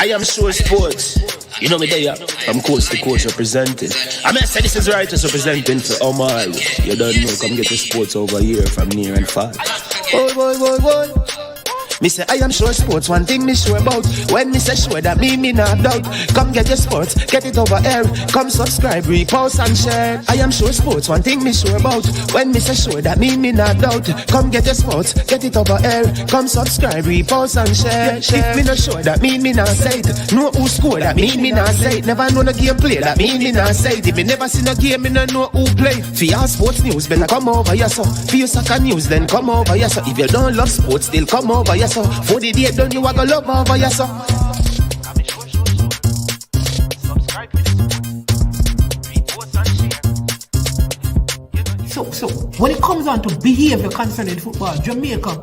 I am sure sports. You know me there, I'm coast to coast representing. I mean, I say this is righteous representing for Omar. You don't know, come get the sports over here from near and far. Boy. Me say I am sure sports, one thing me sure about. When me say sure, that me not doubt. Come get your sports, get it over here. Come subscribe, repost and share. I am sure sports, one thing me sure about. When me say sure, that me not doubt. Come get your sports, get it over here. Come subscribe, repost and share. If me not sure, that me not say it. Know who score, that me not say it. Never know the game play, that me not say it. If me never seen a game, me not know who play. For your sports news, better come over here so. For your soccer news, then come over here so. If you don't love sports, still come over here so. For the day done, you are gonna love over here so. So when it comes on to behavior concerning football, Jamaica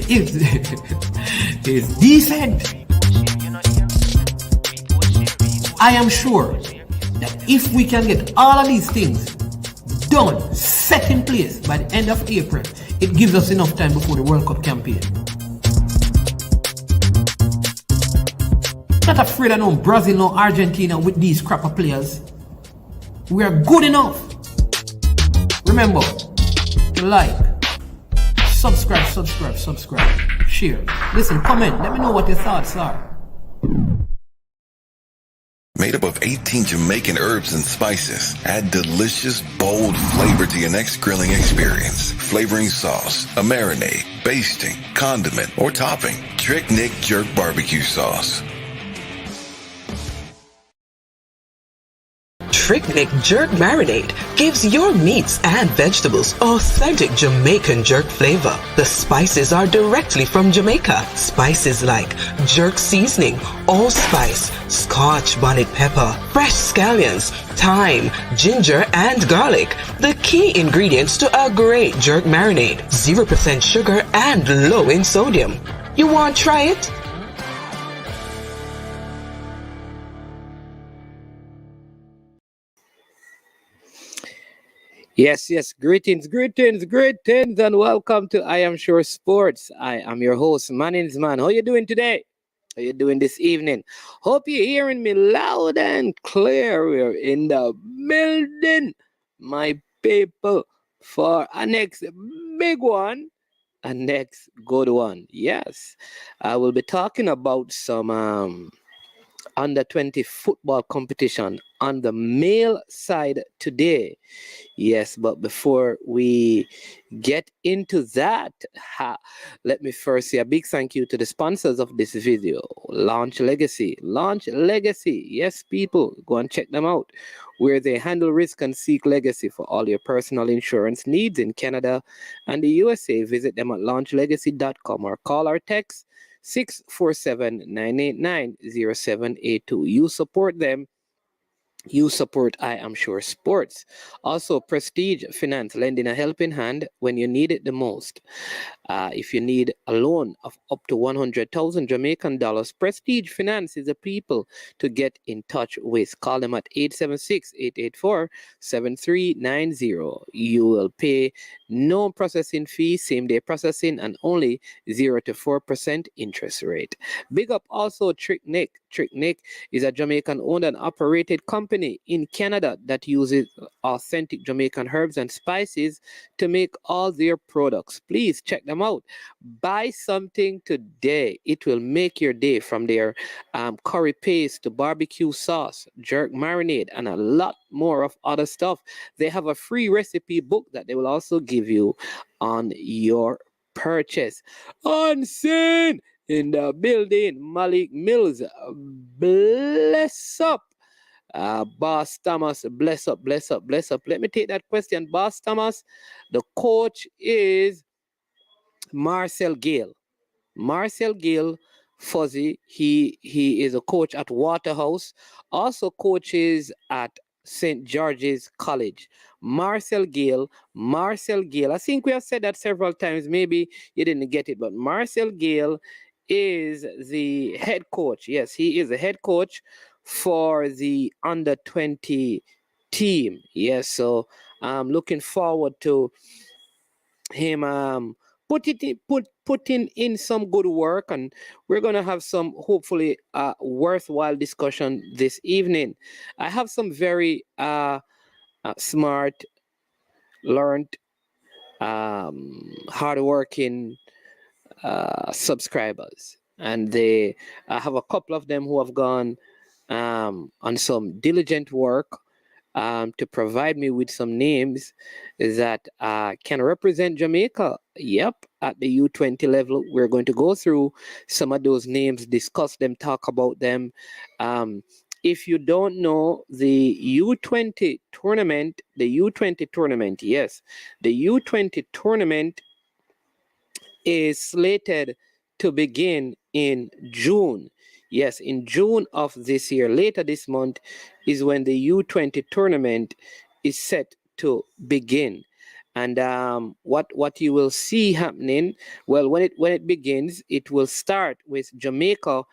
is decent. I am sure that if we can get all of these things done, set in place by the end of April, it gives us enough time before the World Cup campaign. Not afraid of no Brazil, no Argentina with these crap of players. We are good enough. Remember to like, subscribe, share. Listen, comment, let me know what your thoughts are. Made up of 18 Jamaican herbs and spices, add delicious, bold flavor to your next grilling experience. Flavoring sauce, a marinade, basting, condiment, or topping. Trick Nick Jerk Barbecue Sauce. Trick Nick Jerk Marinade gives your meats and vegetables authentic Jamaican jerk flavor. The spices are directly from Jamaica. Spices like jerk seasoning, allspice, Scotch bonnet pepper, fresh scallions, thyme, ginger, and garlic. The key ingredients to a great jerk marinade. 0% sugar and low in sodium. You want to try it? Yes. Greetings, and welcome to I Am Sure Sports. I am your host, Mannings Man. How you doing today? How you doing this evening? Hope you're hearing me loud and clear. We're in the building, my people, for a next big one, a next good one. Yes, I will be talking about some under 20 football competition on the male side today. Yes, but before we get into that, let me first say a big thank you to the sponsors of this video, Launch Legacy. Yes, people, go and check them out, where they handle risk and seek legacy for all your personal insurance needs in Canada and the USA. Visit them at launchlegacy.com or call or text 647-989-0782. You support them, you support I Am Sure Sports. Also, Prestige Finance, lending a helping hand when you need it the most. If you need a loan of up to 100,000 Jamaican dollars, Prestige Finance is the people to get in touch with. Call them at 876-884-7390. You will pay no processing fee, same day processing, and only 0 to 4% interest rate. Big up also Trick Nick. Trick Nick is a Jamaican owned and operated company in Canada that uses authentic Jamaican herbs and spices to make all their products. Please check them out. Buy something today. It will make your day, from their curry paste to barbecue sauce, jerk marinade, and a lot more of other stuff. They have a free recipe book that they will also give you on your purchase. Unseen in the building, Malik Mills, bless up. Boss Thomas, bless up. Let me take that question. Boss Thomas, the coach is Marcel Gale. Fuzzy, he is a coach at Waterhouse, also coaches at St. George's College. Marcel Gale. I think we have said that several times. Maybe you didn't get it, but Marcel Gale is the head coach. Yes, he is the head coach for the under 20 team. Yes, so I'm looking forward to him putting in some good work, and we're gonna have some hopefully worthwhile discussion this evening. I have some very smart, learned, hardworking subscribers, and I have a couple of them who have gone on some diligent work to provide me with some names that can represent Jamaica. Yep, at the U20 level, we're going to go through some of those names, discuss them, talk about them. If you don't know, the U20 tournament, yes, the U20 tournament is slated to begin in June. Yes, in June of this year, later this month, is when the U20 tournament is set to begin. And what you will see happening, well, when it begins, it will start with Jamaica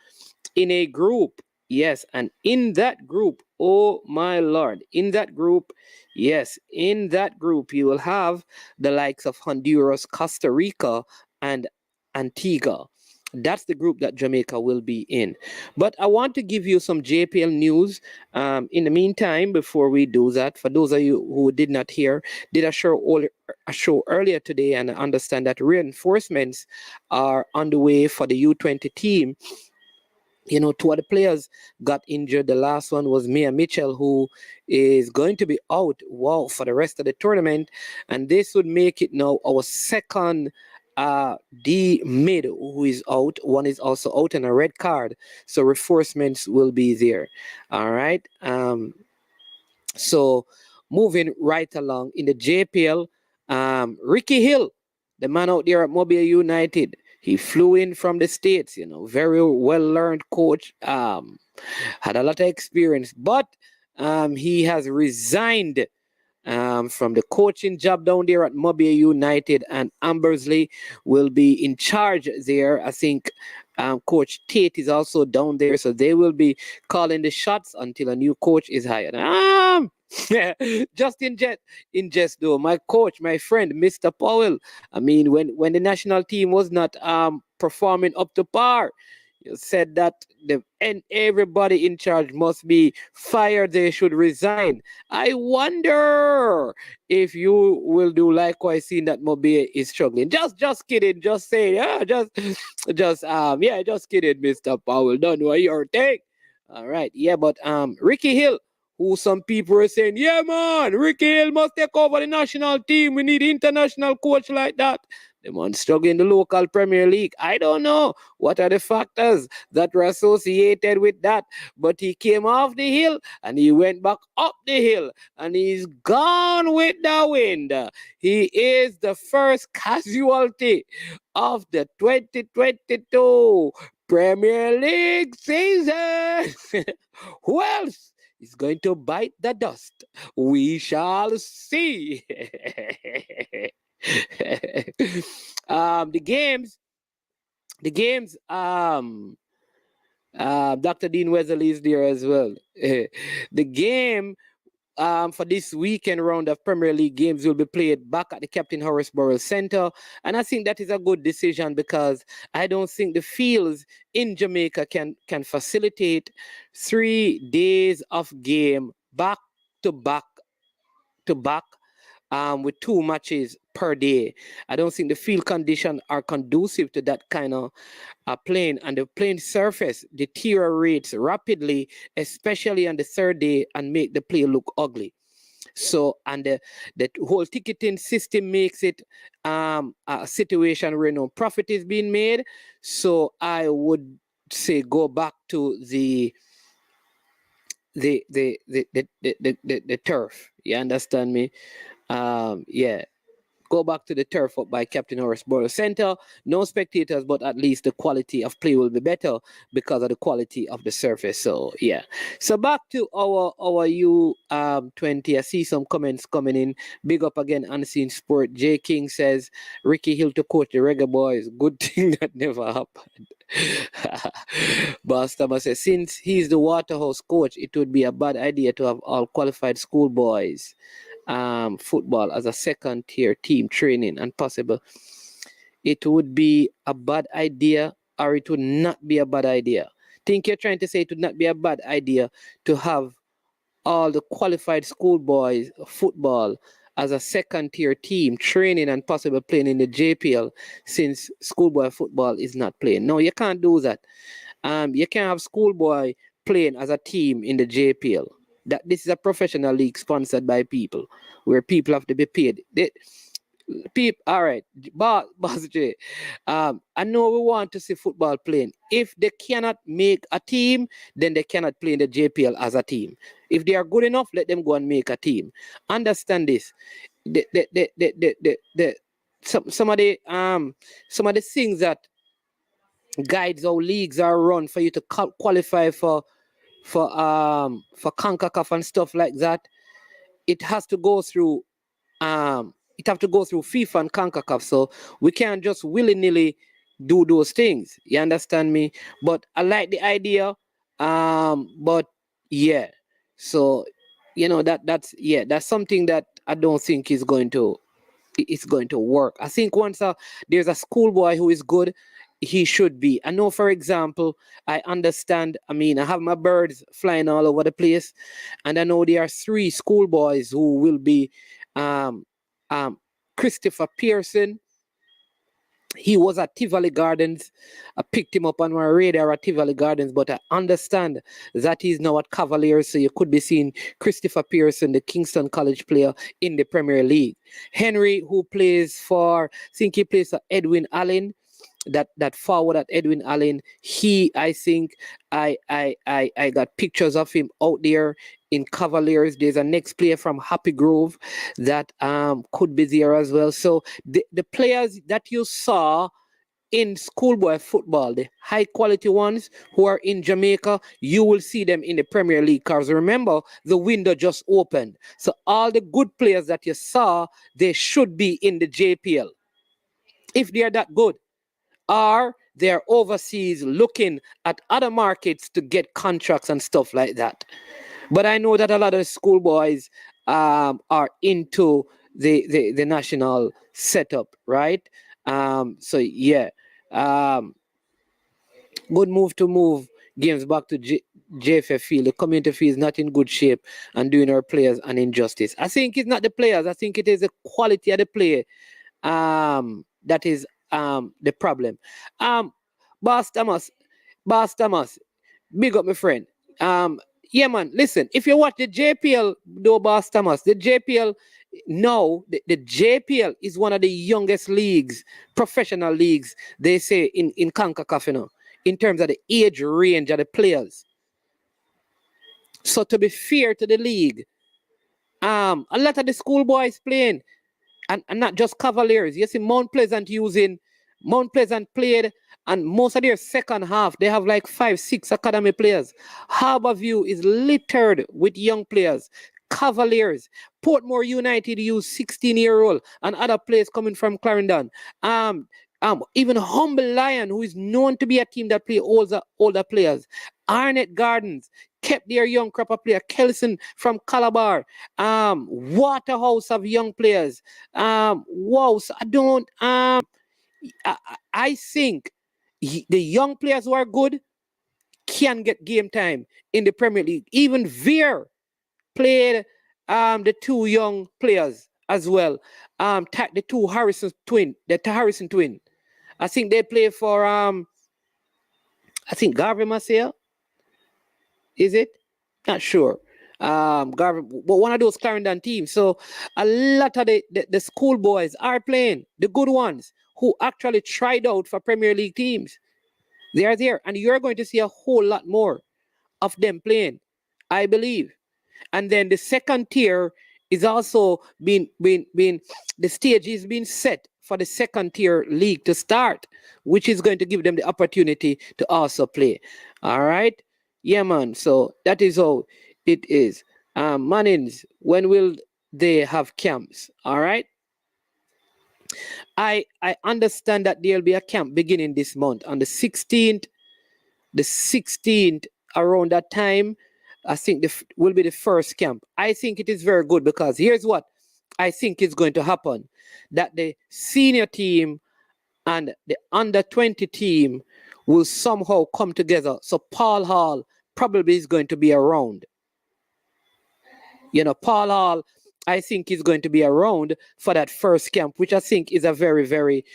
in a group. Yes, and in that group, oh my Lord, in that group, yes, in that group, you will have the likes of Honduras, Costa Rica, and Antigua. That's the group that Jamaica will be in. But I want to give you some JPL news in the meantime before we do that. For those of you who did not hear, did a show earlier today, and I understand that reinforcements are on the way for the U20 team. You know, two of the players got injured. The last one was Mia Mitchell, who is going to be out, for the rest of the tournament. And this would make it now our second D mid who is out. One is also out on a red card. So reinforcements will be there. All right. So moving right along in the JPL, Ricky Hill, the man out there at Mobile United, he flew in from the States, very well-learned coach, had a lot of experience, but he has resigned from the coaching job down there at Mobile United, and Ambersley will be in charge there. I think Coach Tate is also down there, so they will be calling the shots until a new coach is hired. Just in jest though, my coach, my friend, Mr. Powell, I mean, when the national team was not performing up to par, you said that everybody in charge must be fired, they should resign. I wonder if you will do likewise, seeing that Mobile is struggling. Just kidding, just saying, just kidding, Mr. Powell, don't know your thing. All right, yeah, but Ricky Hill, who some people are saying, yeah, man, Ricky Hill must take over the national team. We need international coach like that. The man struggling in the local Premier League. I don't know what are the factors that were associated with that. But he came off the hill and he went back up the hill and he's gone with the wind. He is the first casualty of the 2022 Premier League season. Who else is going to bite the dust? We shall see. The games, Dr. Dean Wesley is there as well. The game for this weekend round of Premier League games will be played back at the Captain Horace Burrell Center, and I think that is a good decision because I don't think the fields in Jamaica can facilitate 3 days of game back to back with 2 matches per day. I don't think the field conditions are conducive to that kind of playing, and the playing surface deteriorates rapidly, especially on the 3rd day, and make the play look ugly. So, and the whole ticketing system makes it a situation where no profit is being made. So I would say go back to the turf. You understand me? Go back to the turf up by Captain Horace Burrell Center. No spectators, but at least the quality of play will be better because of the quality of the surface. So yeah. So back to our U20. I see some comments coming in. Big up again, Unseen Sport. J King says Ricky Hill to coach the Reggae Boys. Good thing that never happened. Bastama says since he's the Waterhouse coach, it would be a bad idea to have all qualified schoolboys football as a second tier team training and possible it would be a bad idea or it would not be a bad idea? Think you're trying to say it would not be a bad idea to have all the qualified schoolboys football as a second tier team training and possibly playing in the JPL since schoolboy football is not playing. No, you can't do that. You can't have schoolboy playing as a team in the JPL. That this is a professional league sponsored by people where people have to be paid. People, all right, Boss J. I know we want to see football playing. If they cannot make a team, then they cannot play in the JPL as a team. If they are good enough, let them go and make a team. Understand this. Some of the things that guides how leagues are run for you to qualify for CONCACAF and stuff like that. It has to go through FIFA and CONCACAF, so we can't just willy-nilly do those things. You understand me? But I like the idea. But yeah, so that's something that I don't think is going to work. I think once there's a schoolboy who is good, he should be. I know, for example, I understand. I mean, I have my birds flying all over the place, and I know there are 3 schoolboys who will be Christopher Pearson. He was at Tivoli Gardens. I picked him up on my radar at Tivoli Gardens, but I understand that he's now at Cavaliers, so you could be seeing Christopher Pearson, the Kingston College player, in the Premier League. Henry, who plays for, I think he plays for Edwin Allen, that forward at Edwin Allen, I think I got pictures of him out there in Cavaliers. There's a next player from Happy Grove that could be there as well. So the players that you saw in schoolboy football, the high quality ones who are in Jamaica, you will see them in the Premier League, because remember, the window just opened. So all the good players that you saw, they should be in the JPL if they are that good. Or they're overseas looking at other markets to get contracts and stuff like that. But I know that a lot of schoolboys are into the national setup, right? So yeah, good move to move games back to JFF field. The community field is not in good shape and doing our players an injustice. I think it's not the players. I think it is the quality of the play that is the problem. Boss Thomas, big up my friend. Yeah, man, listen, if you watch the JPL, though, Boss Thomas, the JPL, no, the JPL is one of the youngest leagues, professional leagues, they say, in CONCACAF, in terms of the age range of the players. So to be fair to the league, a lot of the schoolboys playing, and not just Cavaliers. You see Mount Pleasant played, and most of their second half, they have like 5-6 academy players. Harborview is littered with young players. Cavaliers, Portmore United use 16-year-old and other players coming from Clarendon. Even Humble Lion, who is known to be a team that play older players. Arnett Gardens kept their young crop of player. Kelson from Calabar. Waterhouse of young players. Wow, so I think the young players who are good can get game time in the Premier League. Even Veer played the 2 young players as well. The Harrison twin. I think they play for I think Garvey Marseille. Is it? Not sure. Garvey, but one of those Clarendon teams. So a lot of the schoolboys are playing, the good ones who actually tried out for Premier League teams. They are there, and you're going to see a whole lot more of them playing, I believe. And then the second tier is also the stage is being set for the second tier league to start, which is going to give them the opportunity to also play. All right. Yeah, man. So that is how it is. Mannings, when will they have camps? All right. I understand that there'll be a camp beginning this month on the 16th. The 16th, around that time, I think will be the first camp. I think it is very good, because here's what I think is going to happen. That the senior team and the under 20 team will somehow come together. So Paul Hall probably is going to be around. Paul Hall, I think, is going to be around for that first camp, which I think is a very, very,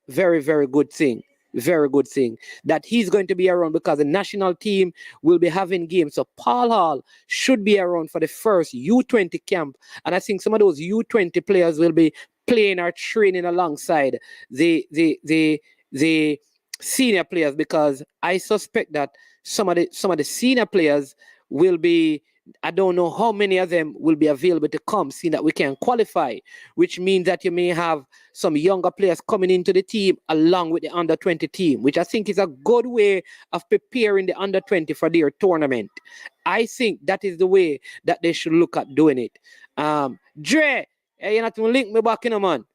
very good thing. Very good thing that he's going to be around because the national team will be having games. So Paul Hall should be around for the first U20 camp. And I think some of those U20 players will be playing or training alongside the senior players, because I suspect that some of the senior players will be, I don't know how many of them will be available to come, seeing that we can qualify, which means that you may have some younger players coming into the team along with the under 20 team, which I think is a good way of preparing the under 20 for their tournament. I think that is the way that they should look at doing it. Dre, you're not going to link me back in, man.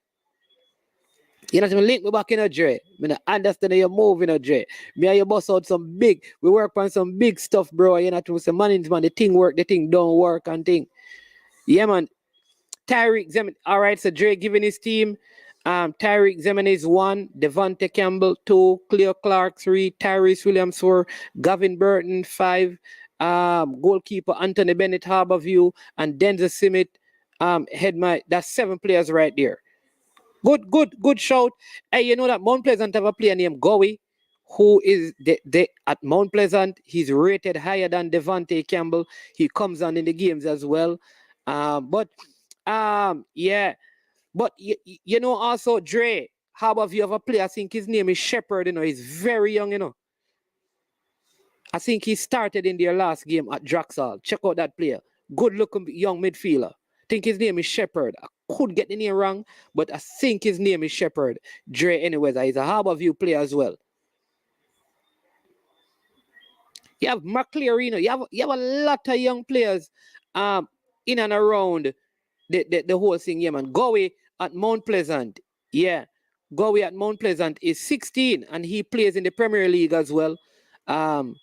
You're not even link me back in a Dre. I understand that you're moving a Dre. Me and you bust out some big, we work on some big stuff, bro. You're not to say management, the thing work, the thing don't work and thing. Yeah, man. Tyreek Zeman. All right, so Dre giving his team. Tyreek Zeman is 1, Devontae Campbell 2, Cleo Clark 3, Tyrese Williams 4, Gavin Burton 5, goalkeeper Anthony Bennett Harborview, and Denzel Simmet that's 7 players right there. Good shout. Hey, you know that Mount Pleasant have a player named Gowie, who is at Mount Pleasant. He's rated higher than Devontae Campbell. He comes on in the games as well. Yeah. But you know also Dre, how about you have a player? I think his name is Shepard. He's very young. I think he started in their last game at Draxall. Check out that player. Good looking young midfielder. I think his name is Shepard. I could get the name wrong, but I think his name is Shepard. Dre, anyways, he's a Harborview player as well. You have McClear, you have a lot of young players in and around the whole thing, yeah, man. Gowie at Mount Pleasant. Yeah. Gowie at Mount Pleasant is 16 and he plays in the Premier League as well. So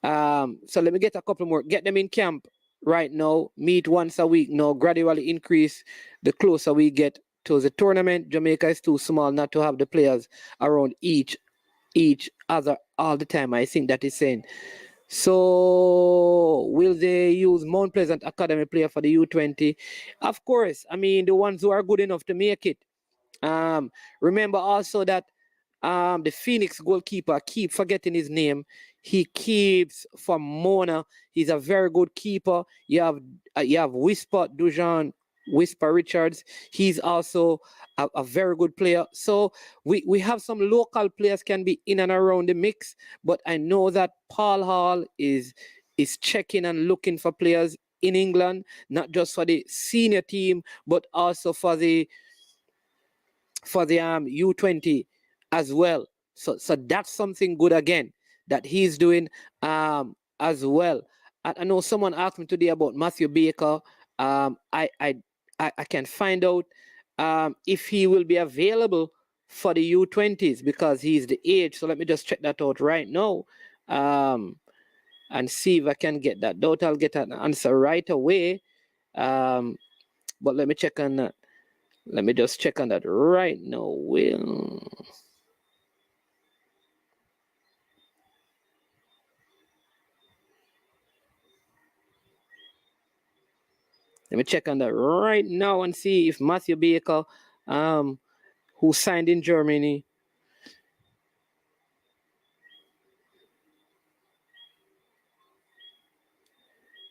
let me get a couple more. Get them in camp right now. Meet once a week now. Gradually increase the closer we get to the tournament. Jamaica is too small not to have the players around each other all the time. I think that is saying. So will they use Mount Pleasant Academy player for the U20? Of course. I mean, the ones who are good enough to make it. Remember also that the Phoenix goalkeeper, I keep forgetting his name. He keeps for Mona. He's a very good keeper. You have Whisper Dujan, Whisper Richards. He's also a very good player. So we have some local players can be in and around the mix, but I know that Paul Hall is checking and looking for players in England, not just for the senior team, but also for the U20 as well. So that's something good again that he's doing as well. I know someone asked me today about Matthew Baker. I can find out if he will be available for the U20s because he's the age. So let me just check that out right now and see if I can get that. Doubt I'll get an answer right away. But let me check on that. Let me just check on that right now. Let me check on that right now and see if Matthew Baker, who signed in Germany,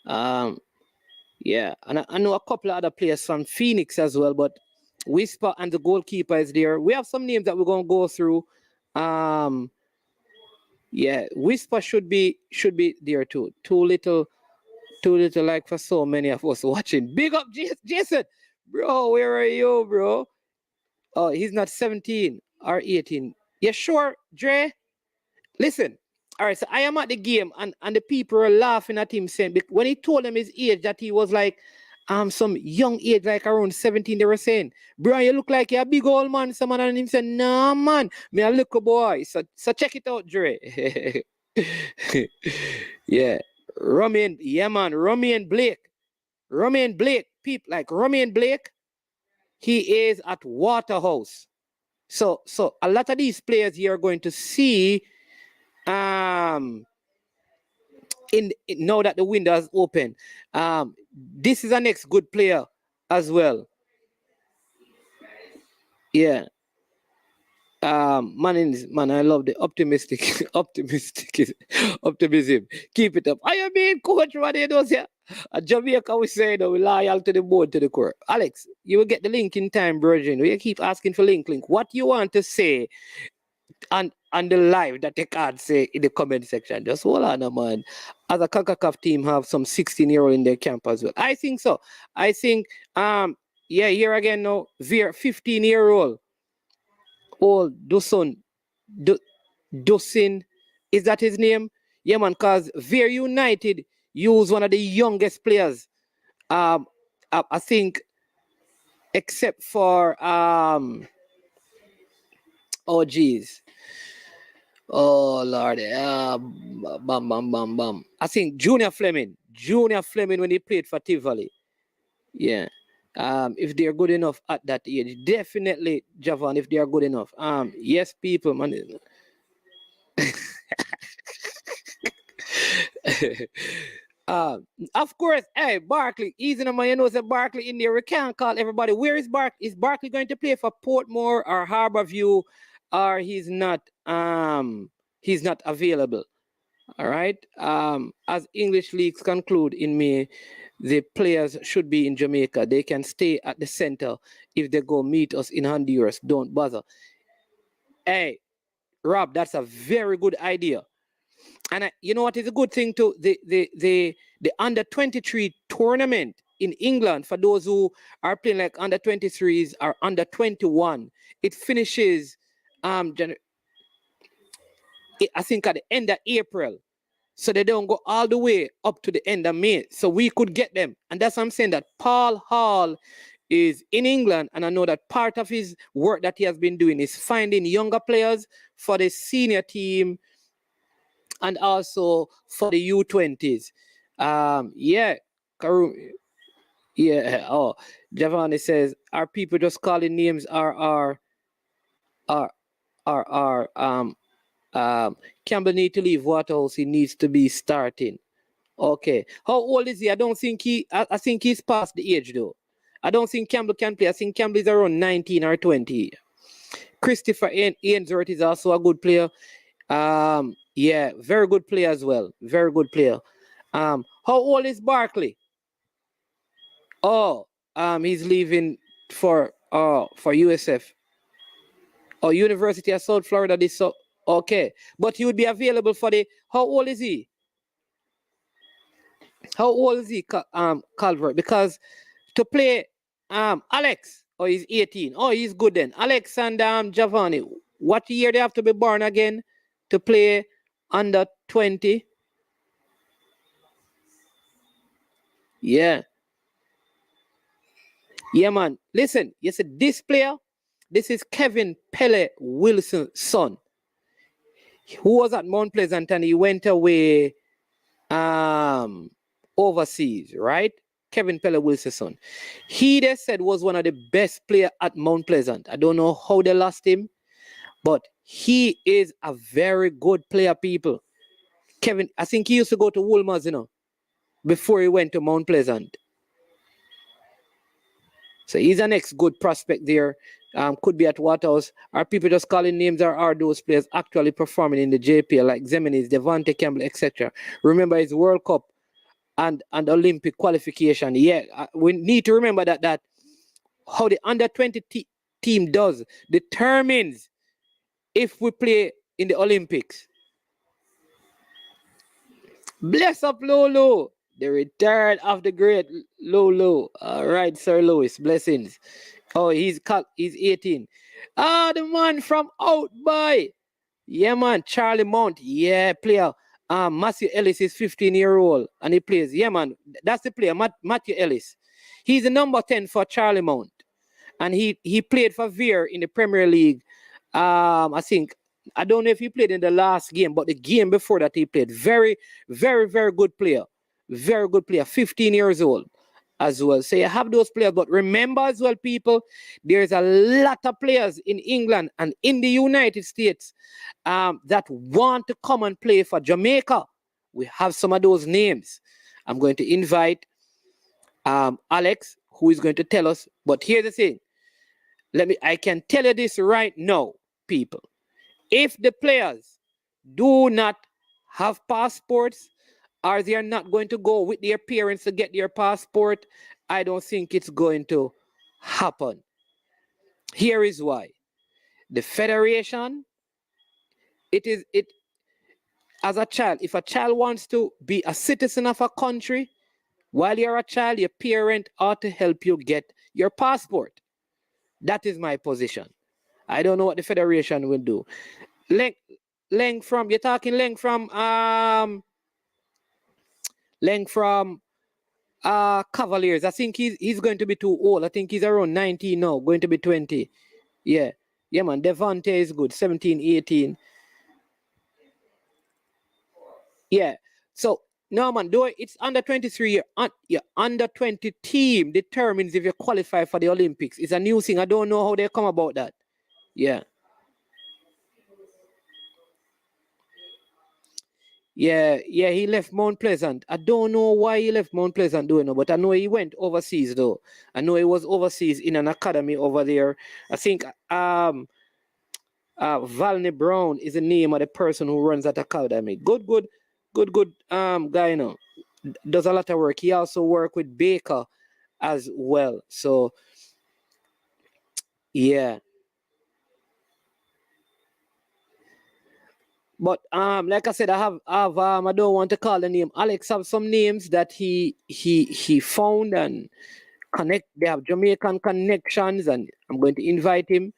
yeah, and I know a couple of other players from Phoenix as well, but Whisper and the goalkeeper is there. We have some names that we're going to go through. Yeah, Whisper should be there too. Too little like for so many of us watching. Big up Jason, bro. Where are you, bro? Oh, he's not 17 or 18. You sure, Dre? Listen. All right, so I am at the game and the people are laughing at him saying, when he told them his age, that he was like some young age, like around 17, they were saying, bro, you look like you're a big old man. Someone and him said, nah, man, me a little boy. So check it out, Dre. Yeah. Rummy and Blake. People like Rummy and Blake, he is at Waterhouse. So a lot of these players you are going to see in now that the window is open. This is a next good player as well. Yeah. Man, I love the optimism. Keep it up. I mean, coach, what do you do here? At Jamaica, we say that we loyal to the board, to the core. Alex, you will get the link in time, Virgin. We keep asking for link. What you want to say on the live that they can't say in the comment section? Just hold on, man. As a CONCACAF team have some 16-year-old in their camp as well. I think so. I think, yeah, here again now, Veer, 15-year-old. Dusin, is that his name? Yeah, man, because Veer United use one of the youngest players. I think, except for oh geez, oh Lord, bam. I think Junior Fleming when he played for Tivoli. Yeah. If they're good enough at that age, definitely Javan, if they are good enough. Yes, people, man. Of course, hey, Barkley, easy no man, you know, say Barkley in there. We can't call everybody. Where is Barkley? Is Barkley going to play for Portmore or Harborview, or he's not available? All right. As English leagues conclude in May, the players should be in Jamaica. They can stay at the center. If they go meet us in Honduras, don't bother. Hey, Rob, that's a very good idea. And you know what is a good thing too? The under-23 tournament in England, for those who are playing like under-23s or under-21, it finishes, I think at the end of April. So they don't go all the way up to the end of May. So we could get them. And that's what I'm saying, that Paul Hall is in England. And I know that part of his work that he has been doing is finding younger players for the senior team and also for the U20s. Yeah. Karum. Yeah. Oh, Giovanni says, are people just calling names Campbell need to leave Waterhouse. He needs to be starting. Okay. How old is he? I think he's past the age though. I don't think Campbell can play. I think Campbell is around 19 or 20. Christopher Ainsworth is also a good player. Yeah, very good player as well. Very good player. How old is Barkley? Oh, he's leaving for USF. Or University of South Florida. Okay, but he would be available for the. How old is he? How old is he, Calvert? Because to play, Alex. Oh, he's 18. Oh, he's good then. Alex and Giovanni. What year they have to be born again to play under 20? Yeah. Yeah, man. Listen, you see this player. This is Kevin Pele Wilson's son, who was at Mount Pleasant and he went away overseas, right? Kevin Pele Wilson's son. He, they said, was one of the best players at Mount Pleasant. I don't know how they lost him, but he is a very good player, people. Kevin, I think he used to go to Wolmer's, you know, before he went to Mount Pleasant. So he's a next good prospect there. Could be at Waterhouse. Are people just calling names, or are those players actually performing in the JPL like Zeminis, Devontae Campbell, etc.? Remember his World Cup and Olympic qualification. Yeah, we need to remember that how the under-20 team does determines if we play in the Olympics. Bless up Lolo, the return of the great Lolo. All right, Sir Lewis, blessings. Oh, he's 18. The man from out by. Yeah, man, Charlie Mount. Yeah, player. Matthew Ellis is 15-year-old and he plays. Yeah, man, that's the player, Matthew Ellis. He's the number 10 for Charlie Mount. And he played for Veer in the Premier League. I think, I don't know if he played in the last game, but the game before that he played. Very, very, very good player. Very good player. 15 years old. as well. So you have those players, but remember as well, people, there's a lot of players in England and in the United States that want to come and play for Jamaica. We have some of those names. I'm going to invite Alex, who is going to tell us. But here's the thing. I can tell you this right now, people. If the players do not have passports, or they are not going to go with their parents to get their passport, I don't think it's going to happen. Here is why. The federation, as a child, if a child wants to be a citizen of a country, while you're a child, your parent ought to help you get your passport. That is my position. I don't know what the federation will do. Leng from, you're talking Leng from Cavaliers. I think he's going to be too old. I think he's around 19 now, going to be 20. Yeah, man. Devontae is good, 17, 18. Yeah. So, no, man, though it's under 23 year, under 20 team determines if you qualify for the Olympics. It's a new thing. I don't know how they come about that. Yeah. Yeah, he left Mount Pleasant. I don't know why he left Mount Pleasant, but I know he went overseas though. I know he was overseas in an academy over there. I think Valney Brown is the name of the person who runs that academy. Good guy, does a lot of work. He also work with Baker as well. So yeah. But like I said, I don't want to call the name. Alex have some names that he found and connect. They have Jamaican connections, and I'm going to invite him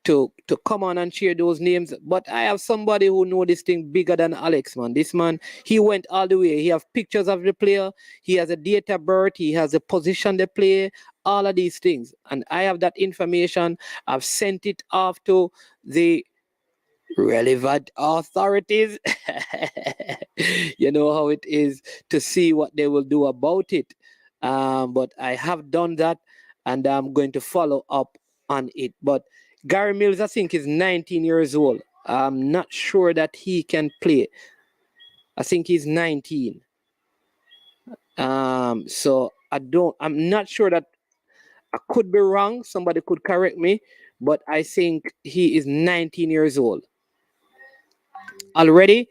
to come on and share those names. But I have somebody who know this thing bigger than Alex, man. This man, he went all the way. He have pictures of the player. He has a date of birth. He has a position they play. All of these things, and I have that information. I've sent it off to the relevant authorities. You know how it is, to see what they will do about it. But I have done that, and I'm going to follow up on it. But Gary Mills, I think, is 19 years old. I'm not sure that he can play. I think he's 19. So I'm not sure that, I could be wrong. Somebody could correct me, but I think he is 19 years old already.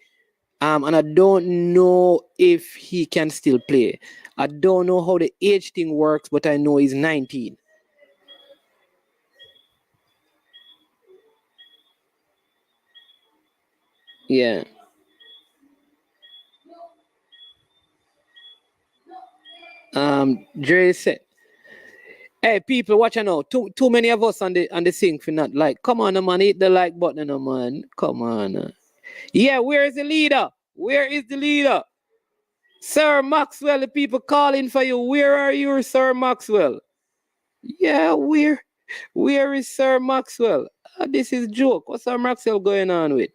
And I don't know if he can still play. I don't know how the age thing works, but I know he's 19. Yeah. Dre said, "Hey, people, watch out now. Too many of us on the thing for not like. Come on, man, hit the like button, man. Come on. Yeah, where is the leader? Where is the leader? Sir Maxwell, the people calling for you. Where are you, Sir Maxwell? Yeah, where is Sir Maxwell? This is joke. What's Sir Maxwell going on with?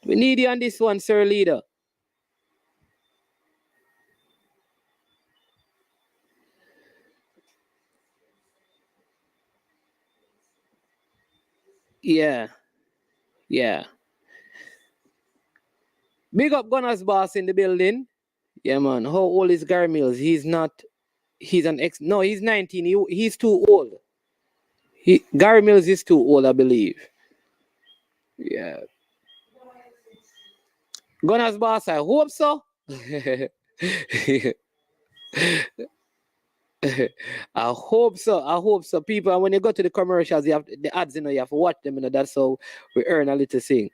We need you on this one, Sir Leader. Yeah. Big up Gunners boss in the building. Yeah, man. How old is Gary Mills? He's 19. He's too old. Gary Mills is too old, I believe. Yeah. Gunners boss, I hope so. I hope so. People, and when you go to the commercials, you have the ads, you have to watch them, that's how we earn a little thing.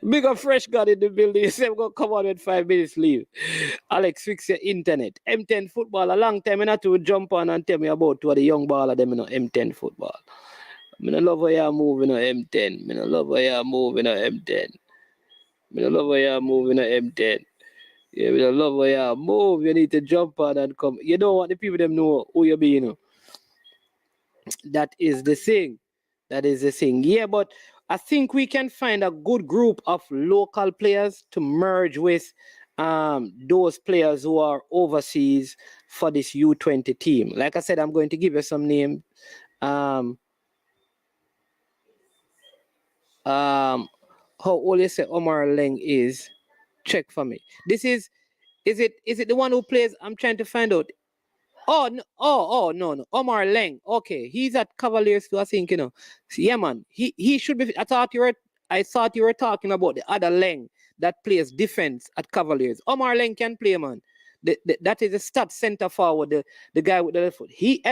Big up Fresh God in the building. He said, we're going to come on with 5 minutes leave. Alex, fix your internet. M10 football, a long time, I have to jump on and tell me about what the young baller them, M10 football. I don't love how you're moving on M10. I don't love how you're moving on M10. I don't love how you're moving on M10. Yeah, I don't love how you're move. You need to jump on and come. You don't want the people them know who you be, That is the thing. That is the thing. Yeah, but I think we can find a good group of local players to merge with those players who are overseas for this U20 team. Like I said, I'm going to give you some names. How old you say Omar Leng is? Check for me. This is it the one who plays? I'm trying to find out. Oh no! No! Omar Leng. Okay, he's at Cavaliers too. I think Yeah, man. He should be. I thought you were talking about the other Leng that plays defense at Cavaliers. Omar Leng can play, man. That is a stat center forward. The guy with the left foot. He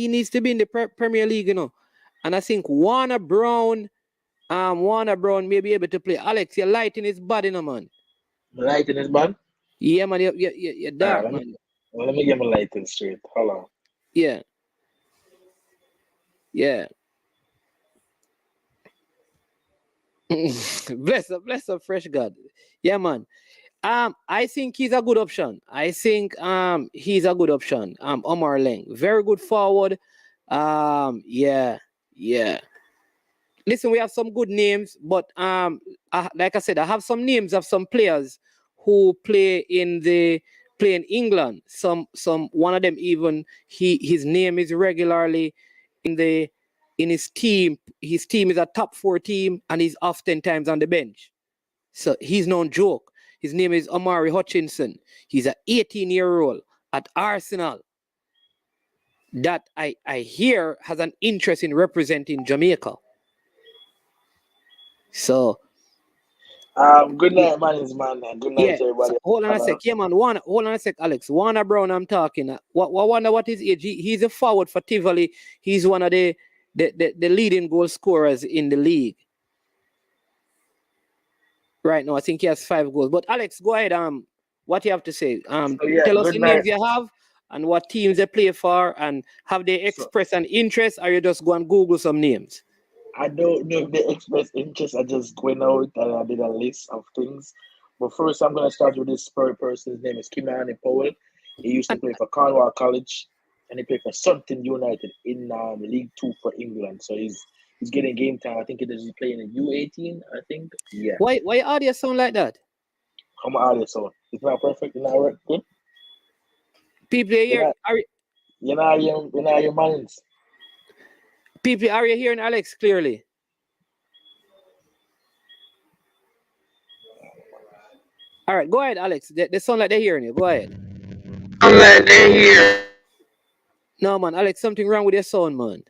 needs to be in the Premier League, And I think Warner Brown may be able to play. Alex, you're lighting his body, man. Lighting his band? Yeah, man. You're dark, man. Let me get my lighting straight. Hold on. Yeah. Yeah. bless up, fresh God. Yeah, man. I think he's a good option. He's a good option. Omar Leng, very good forward. Yeah. Listen, we have some good names, but like I said, I have some names of some players who play in England. One of them even his name is regularly in his team. His team is a top 4 team, and he's oftentimes on the bench. So he's no joke. His name is Omari Hutchinson. He's an 18-year-old at Arsenal that I hear has an interest in representing Jamaica. So good night, man. Good night, everybody. So hold on a sec. Yeah, man. Hold on a sec, Alex. Warner Brown, I'm talking. Wonder what his age. He's a forward for Tivoli. He's one of the leading goal scorers in the league. Right now, I think he has 5 goals. But Alex, go ahead. What you have to say? Tell us the names you have and what teams they play for, and have they expressed an interest, or you just go and Google some names? I don't know if they express interest. I just went out and I did a list of things. But first, I'm going to start with this person's name is Kimani Powell. He used to play for Cornwall College, and he played for Sutton United in League 2 for England. So he's getting game time. I think he's playing in U18, I think. Yeah. Why audio sound like that? How my audio sound? It's not perfect. It's not good. People here, you're not your minds. People, are you hearing Alex clearly? All right, go ahead, Alex. They sound like they're hearing you. Go ahead. Sound like they're here. No, man, Alex, something wrong with your sound, man.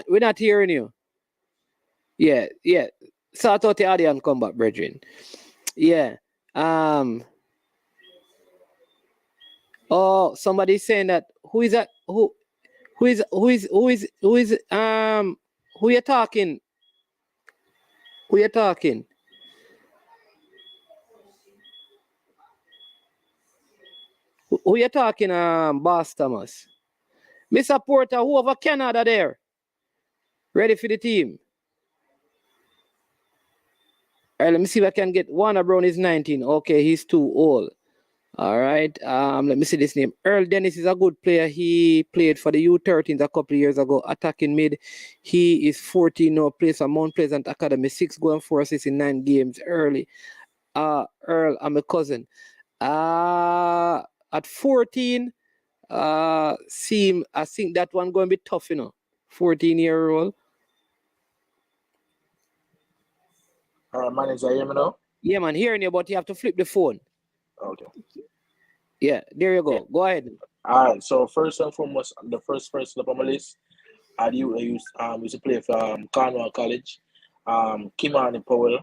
We're not hearing you. Yeah. Sort out the audio and come back, brethren. Yeah. Oh, somebody's saying that. Who is that? Who you talking? Who you talking? Who you talking, Boss Thomas? Mr. Porter, who over Canada there? Ready for the team? All right, let me see if I can get Warner Brown is 19. Okay, he's too old. All right. Let me see this name. Earl Dennis is a good player. He played for the U13s a couple of years ago, attacking mid. He is 14 now, plays for Mount Pleasant Academy, 6 goals and 4 assists in 9 games early. Earl, I'm a cousin. At 14, I think that one going to be tough, 14-year-old. Man, is that hear me now? Yeah, man, hearing you, but you have to flip the phone. Okay. Yeah, there you go. Yeah. Go ahead. All right. So first and foremost, the first person up on my list, I used to play for Cornwall College. Kimani Powell,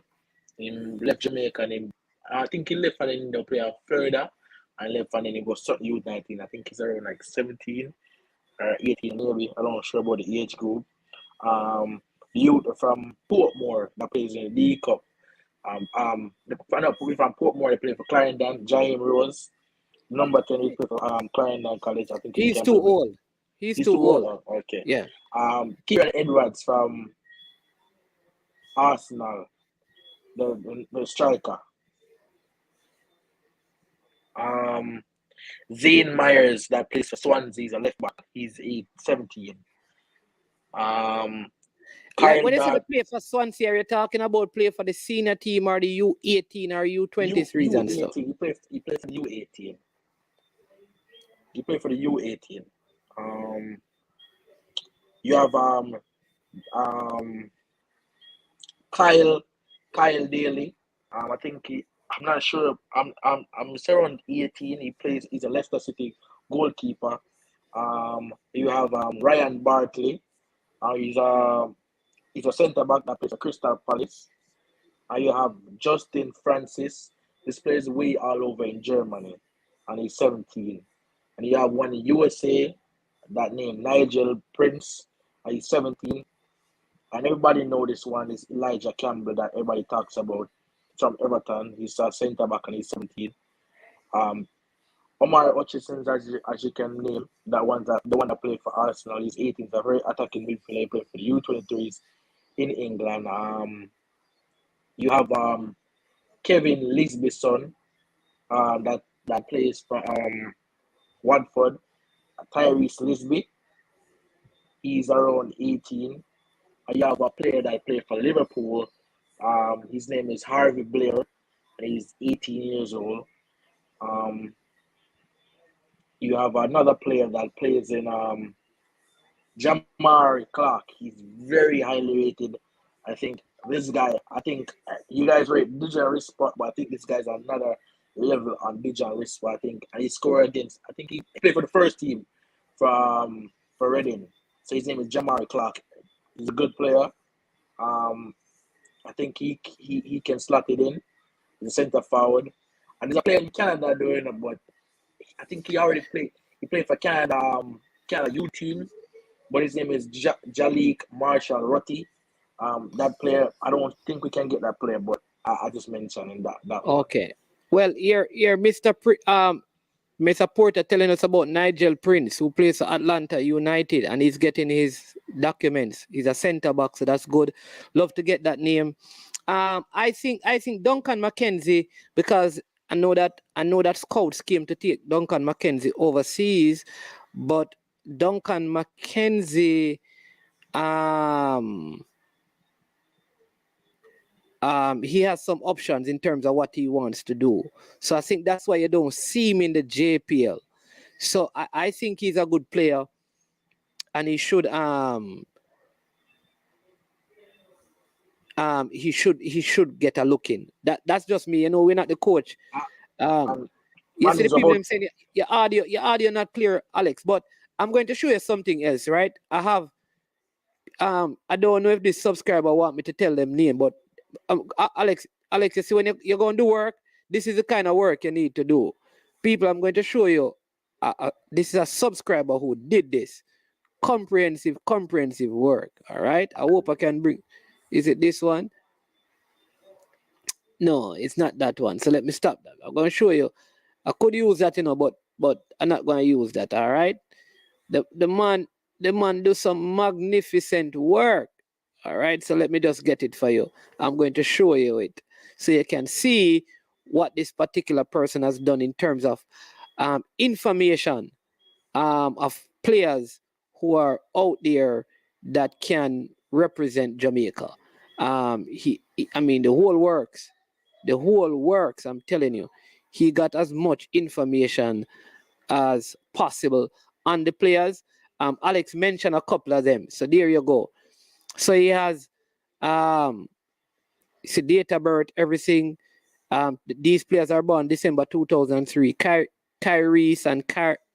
he left Jamaica, and I think he left and then he play further, and left and then he goes to U19. I think he's around like 17 or 18 maybe. I'm not sure about the age group. Youth from Portmore that plays in the League Cup. From Portmore, they play for Clarendon. Jaime Rose, number 10, he play for Clarendon College. I think he's too old. He's too old. Okay. Yeah. Kieran Edwards from Arsenal, the striker. Zane Myers that plays for Swansea, he's a left back. He's 17. Like Kyle when you say the Dart, play for Swansea, are you talking about play for the senior team or the U18 or U23s and stuff? U18. He played for the U18. He played for the U18. You have Kyle Daly. I think I'm not sure. I'm around 18. He's a Leicester City goalkeeper. You have Ryan Bartley. He's a centre back that plays for Crystal Palace. You have Justin Francis. This plays way all over in Germany, and he's 17. And you have one in USA that named Nigel Prince, and he's 17. And everybody know this one is Elijah Campbell that everybody talks about from Everton. He's a centre back and he's 17. Omar Hutchinson, as you can name, the one that played for Arsenal. He's 18. He's a very attacking midfielder. He played for the U23s in England. You have Kevin Lisbison that plays for Watford. Tyrese Lisby. He's around 18. You have a player that played for Liverpool. His name is Harvey Blair, and he's 18 years old. You have another player that plays in Jamari Clark. He's very highly rated. I think this guy, you guys rate digital risk spot, but I think this guy's another level on digital risk spot. And he scored against, I think he played for the first team for Reading. So his name is Jamari Clark. He's a good player. I think he can slot it in. He's a centre forward. And there's a player in Canada doing it, but I think he already played. He played for Canada U20, but his name is Jalik Marshall Rutty. That player, I don't think we can get that player, but I just mentioned that. Okay. Well, here, Mr. Porter telling us about Nigel Prince, who plays for Atlanta United, and he's getting his documents. He's a centre back, so that's good. Love to get that name. I think Duncan McKenzie, because I know that scouts came to take Duncan McKenzie overseas, but Duncan McKenzie, he has some options in terms of what he wants to do. So I think that's why you don't see him in the JPL. So I think he's a good player, and he should get a look in. That's just me. We're not the coach. You see the people I'm saying your audio not clear, Alex. But I'm going to show you something else, right? I have I don't know if this subscriber want me to tell them name, but Alex, you see when you're going to do work, this is the kind of work you need to do. People, I'm going to show you. This is a subscriber who did this. Comprehensive work. All right. I hope I can bring. Is it this one? No, it's not that one. So let me stop that. I'm going to show you. I could use that, but I'm not going to use that. All right. The man do some magnificent work. All right, so let me just get it for you. I'm going to show you it so you can see what this particular person has done in terms of information of players who are out there that can represent Jamaica. The whole works. I'm telling you, he got as much information as possible on the players. Alex mentioned a couple of them, so there you go. So he has it's a date of birth, everything. These players are born December 2003. Kyrese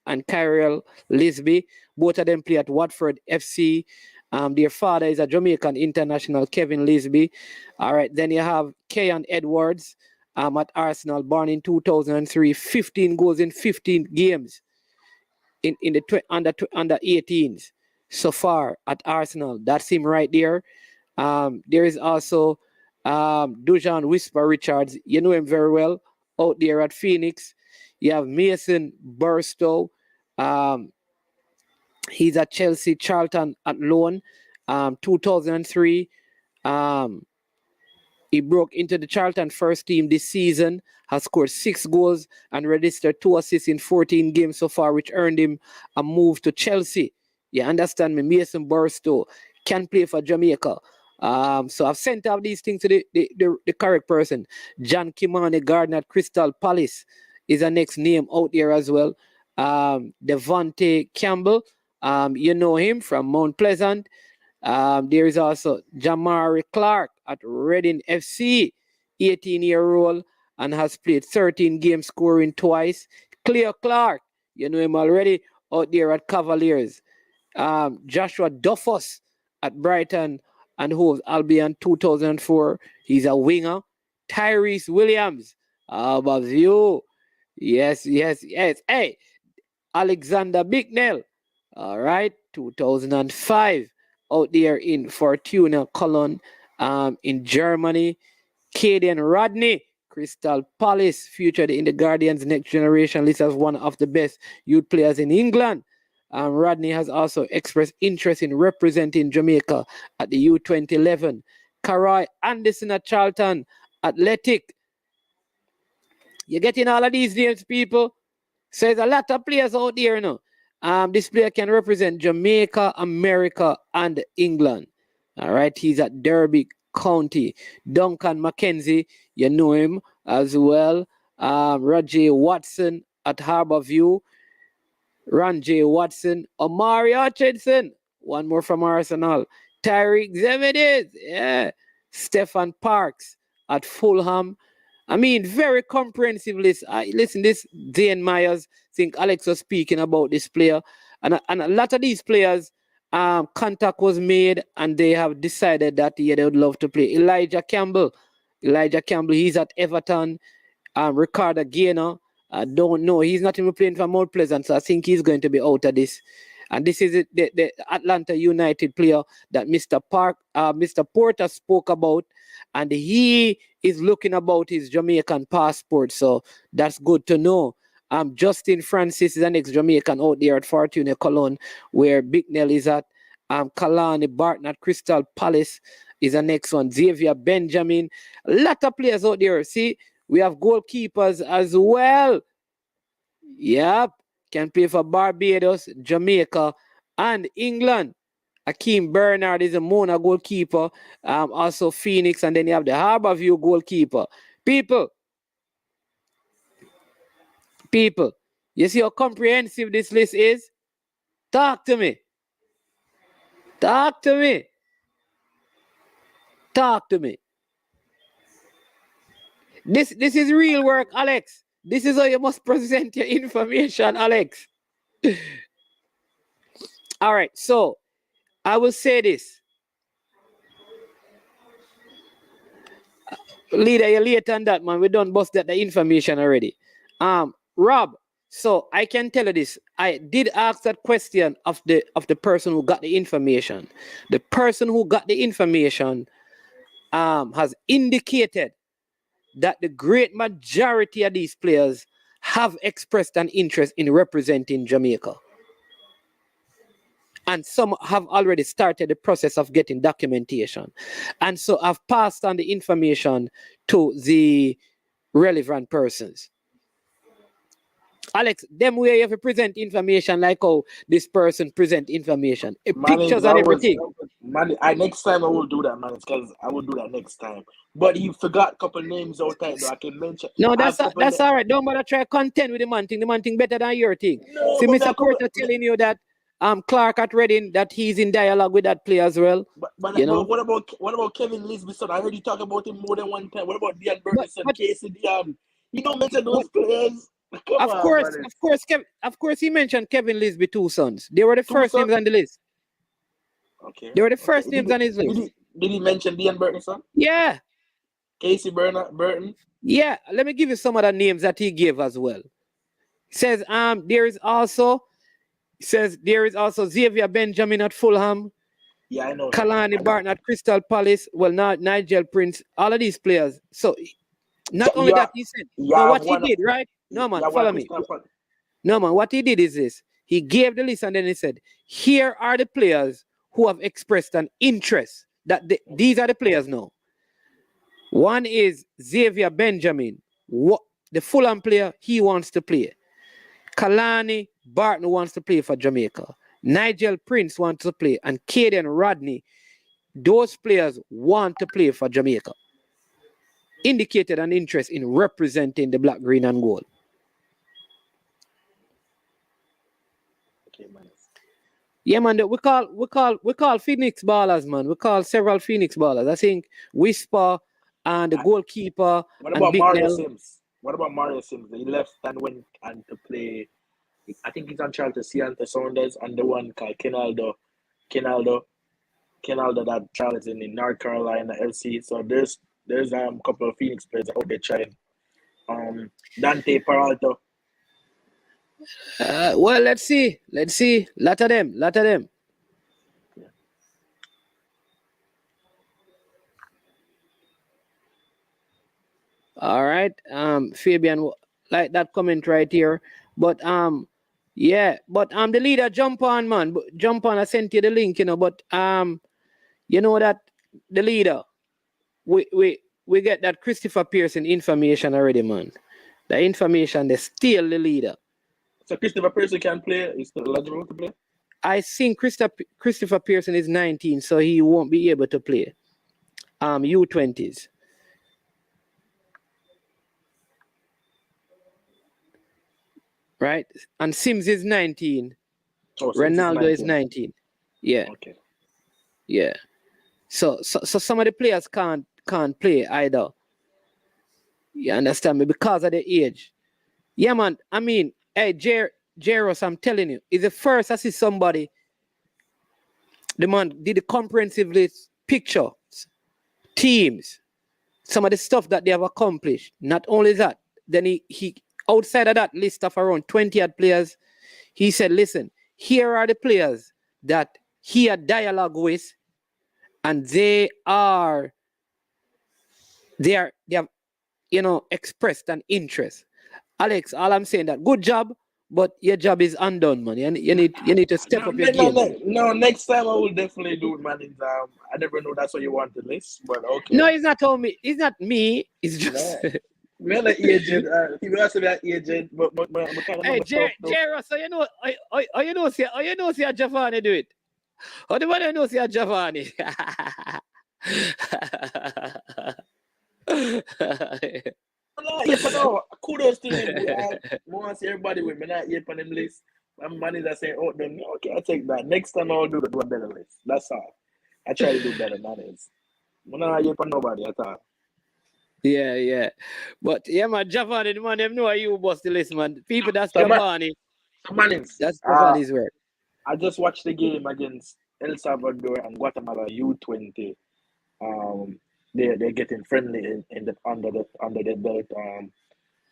and Kyrell Lisby, both of them play at Watford FC. Their father is a Jamaican international, Kevin Lisby. All right, then you have Kean Edwards at Arsenal, born in 2003. 15 goals in 15 games in the under 18s. So far at Arsenal. That's him right there. There is also Dujan Whisper Richards. You know him very well out there at Phoenix. You have Mason Burstow. He's at Chelsea Charlton at loan. 2003. He broke into the Charlton first team this season, has scored 6 goals and registered 2 assists in 14 games so far, which earned him a move to Chelsea. You understand me? Mason Burstow can play for Jamaica. So I've sent out these things to the correct person. John Kimani Gardner at Crystal Palace is a next name out there as well. Devontae Campbell, you know him from Mount Pleasant. There is also Jamari Clark at Reading FC, 18-year-old, and has played 13 games, scoring twice. Cleo Clark, you know him already, out there at Cavaliers. Joshua Duffus at Brighton and Hove Albion, 2004. He's a winger. Tyrese Williams, above you. Yes. Hey, Alexander Bicknell, all right, 2005, out there in Fortuna Cologne, in Germany. Caden Rodney, Crystal Palace, featured in the Guardian's Next Generation list as one of the best youth players in England. Rodney has also expressed interest in representing Jamaica at the U20 11. Karai Anderson at Charlton Athletic. You're getting all of these names, people. So there's a lot of players out there, you know. This player can represent Jamaica, America, and England. All right, he's at Derby County. Duncan McKenzie, you know him as well. Roger Watson at Harbourview. Ron J. Watson. Omari Hutchinson, one more from Arsenal. Tyreek Zemedes, yeah. Stefan Parks at Fulham. I mean, very comprehensive list. Listen, this Dane Myers, think Alex was speaking about this player. And a lot of these players, contact was made and they have decided that, yeah, they would love to play. Elijah Campbell, he's at Everton. Ricardo Gaynor, I don't know. He's not even playing for Mount Pleasant, so I think he's going to be out of this. And this is the Atlanta United player that Mr. Porter spoke about. And he is looking about his Jamaican passport. So that's good to know. Justin Francis is an ex-Jamaican out there at Fortuna Cologne, where Bicknell is at. Kalani Barton at Crystal Palace is the next one. Xavier Benjamin. A lot of players out there. See, we have goalkeepers as well. Yep. Can play for Barbados, Jamaica, and England. Akeem Bernard is a Mona goalkeeper. Also Phoenix, and then you have the Harbourview goalkeeper. People, you see how comprehensive this list is? Talk to me. This is real work, Alex. This is how you must present your information, Alex. All right, so I will say this. Leader, you're late on that, man. We done bust that the information already. Rob, so I can tell you this. I did ask that question of the person who got the information. The person who got the information has indicated that the great majority of these players have expressed an interest in representing Jamaica. And some have already started the process of getting documentation. And so I've passed on the information to the relevant persons. Alex, them way you have to present information like how this person present information. Pictures and everything. Next time I will do that, man. Because I will do that next time. But he forgot a couple names out there that I can mention. No, that's all right. Don't bother try content with the man thing. The man thing better than your thing. No, see, Mr. Porter telling you that Clark at Reading, that he's in dialogue with that player as well. But you know? What about Kevin Lisby, son? I heard you talk about him more than one time. What about Dean Burton, Casey Dion? You don't mention those players. Of course, he mentioned Kevin Lisby, 2 sons. They were the first names on the list. Okay. They were the first names on his list. Did he mention Dean Burton, son? Yeah. Casey Burton? Yeah. Let me give you some of the names that he gave as well. He says there is also Xavier Benjamin at Fulham. Yeah, I know. Kalani Barton at Crystal Palace. Well, not Nigel Prince. All of these players. So not only that, he said, but what he did, right? No, man, follow me. No, man, what he did is this. He gave the list and then he said, here are the players who have expressed an interest. These are the players now. One is Xavier Benjamin. What the Fulham player, he wants to play. Kalani Barton wants to play for Jamaica. Nigel Prince wants to play. And Caden Rodney, those players want to play for Jamaica. Indicated an interest in representing the black, green, and gold. Okay, man. Yeah, man. We call Phoenix ballers, man. We call several Phoenix ballers. I think Whisper and the goalkeeper. What and about Big Mario Nell. Sims? What about Mario Sims? He left and went and to play. I think he's on trial to Seattle Sounders and the one called Kenaldo that Charles in North Carolina LC. So there's a couple of Phoenix players out there trying. Dante Peralta. Well, let's see. Lot of them. Yeah. All right. Fabian, like that comment right here. But yeah, but the leader jump on, man. Jump on, I sent you the link, but you know that the leader, we get that Christopher Pearson information already, man. The information, they steal the leader. So Christopher Pearson can play. He's still eligible to play. I think Christopher Pearson is 19, so he won't be able to play. U20s. Right? And Sims is 19. Oh, Ronaldo is 19. Yeah. Okay. Yeah. So some of the players can't play either. You understand me? Because of the age. Yeah, man. I mean, hey, Jaros, I'm telling you, is the first I see somebody. The man did a comprehensive list, pictures, teams, some of the stuff that they have accomplished. Not only that, then he outside of that list of around 20 odd players, he said, listen, here are the players that he had dialogue with, and they have expressed an interest. Alex, all I'm saying that good job, but your job is undone, man. You need to step up your game. No, next time I will definitely do it, man. I never know that's what you want the list, but okay. No, it's not me. It's not me. It's just. Me an agent. People ask me an agent, but Hey, Jero, so you know see a Giovanni do it. How do you know see a Giovanni? No, kudos to him. I want to see everybody with me. Not yet on them list. My manager saying, "Oh, then okay, I'll take that. Next time I'll do a better list." That's all. I try to do better than that is. I'm not yet on nobody at all. Yeah. But yeah, man, Giovanni, the man, them know you bust the list, man. People that's So, Giovanni. That's Giovanni's work. I just watched the game against El Salvador and Guatemala U20. They're getting friendly under the belt.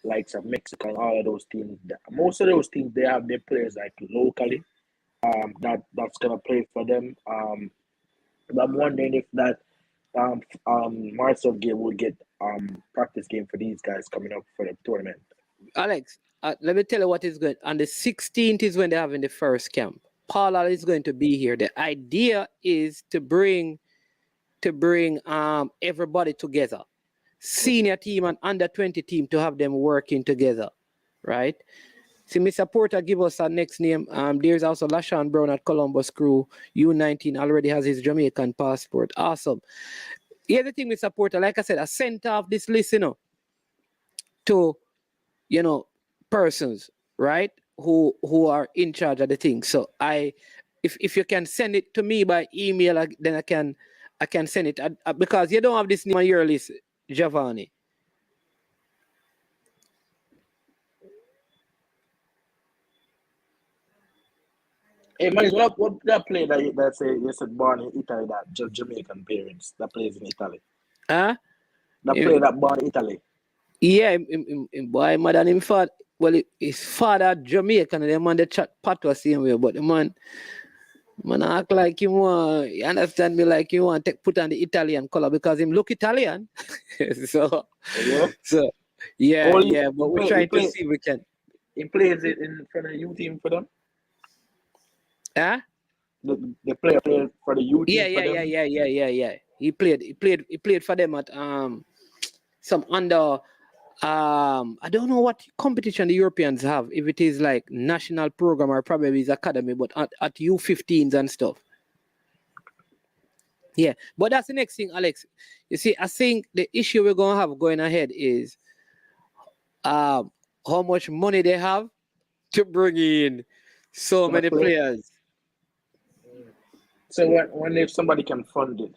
Likes of Mexico and all of those teams. Most of those teams they have their players like locally. That's gonna play for them. But I'm wondering if that Marcel game will get practice game for these guys coming up for the tournament. Alex, let me tell you what is good. On the 16th is when they're having the first camp. Paula is going to be here. The idea is to bring everybody together. Senior team and under 20 team to have them working together. Right? See, Mr. Porter give us our next name. There's also Lashawn Brown at Columbus Crew. U19 already has his Jamaican passport. Awesome. Here's the thing, Mr. Porter. Like I said, I sent off this list, to, persons, right? Who are in charge of the thing. So if you can send it to me by email, then I can send it. Because you don't have this name on your list, Giovanni. Hey, man, what that player that say you said born in Italy, that just Jamaican parents that plays in Italy? Huh? That player that born in Italy. Yeah, boy, mother and him father. Well, his father Jamaican, and the man they chat patois same way, but the man act like you want. You understand me? Like you want to put on the Italian color because him look Italian. So yeah. But we're trying to see if we can. He plays it in front of the U team for them. Huh? The player played for the U team. Yeah. He played for them at some under I don't know what competition the Europeans have, if it is like national program or probably is academy, but at U15s and stuff. Yeah, but that's the next thing, Alex. You see, I think the issue we're gonna have going ahead is how much money they have to bring in so many players. So when if somebody can fund it,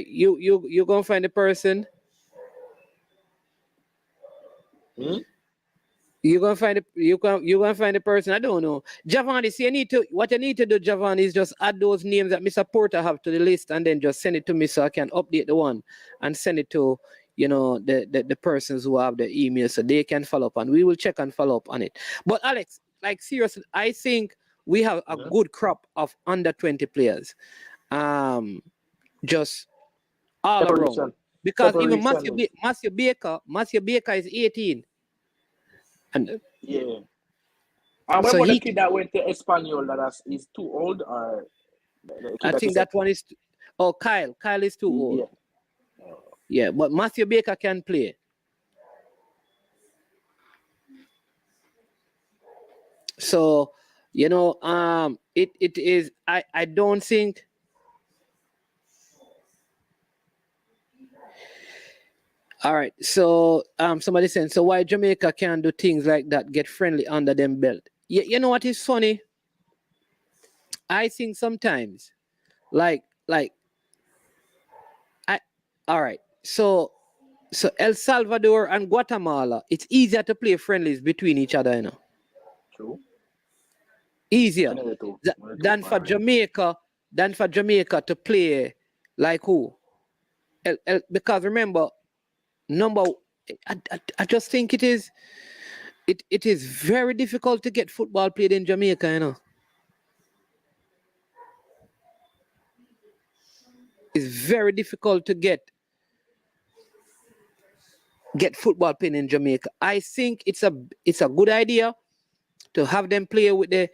you gonna find a person. You're gonna find a person. I don't know. Javon, what you need to do, Javon, is just add those names that Mr. Porter have to the list and then just send it to me so I can update the one and send it to the persons who have the email so they can follow up, and we will check and follow up on it. But Alex, like seriously, I think we have a good crop of under 20 players. Just all around. Because even Matthew Baker is 18. And yeah. I remember the kid that went to Espanol that is too old, or I think that one is Kyle. Kyle is too old. Yeah, but Matthew Baker can play. So, it is I don't think all right, so somebody saying, so why Jamaica can't do things like that, get friendly under them belt? You know what is funny? I think sometimes, all right, so El Salvador and Guatemala, it's easier to play friendlies between each other, True. Easier than for Jamaica to play like who? Because remember, I just think it is very difficult to get football played in Jamaica, It's very difficult to get football played in Jamaica. I think it's a good idea to have them play with the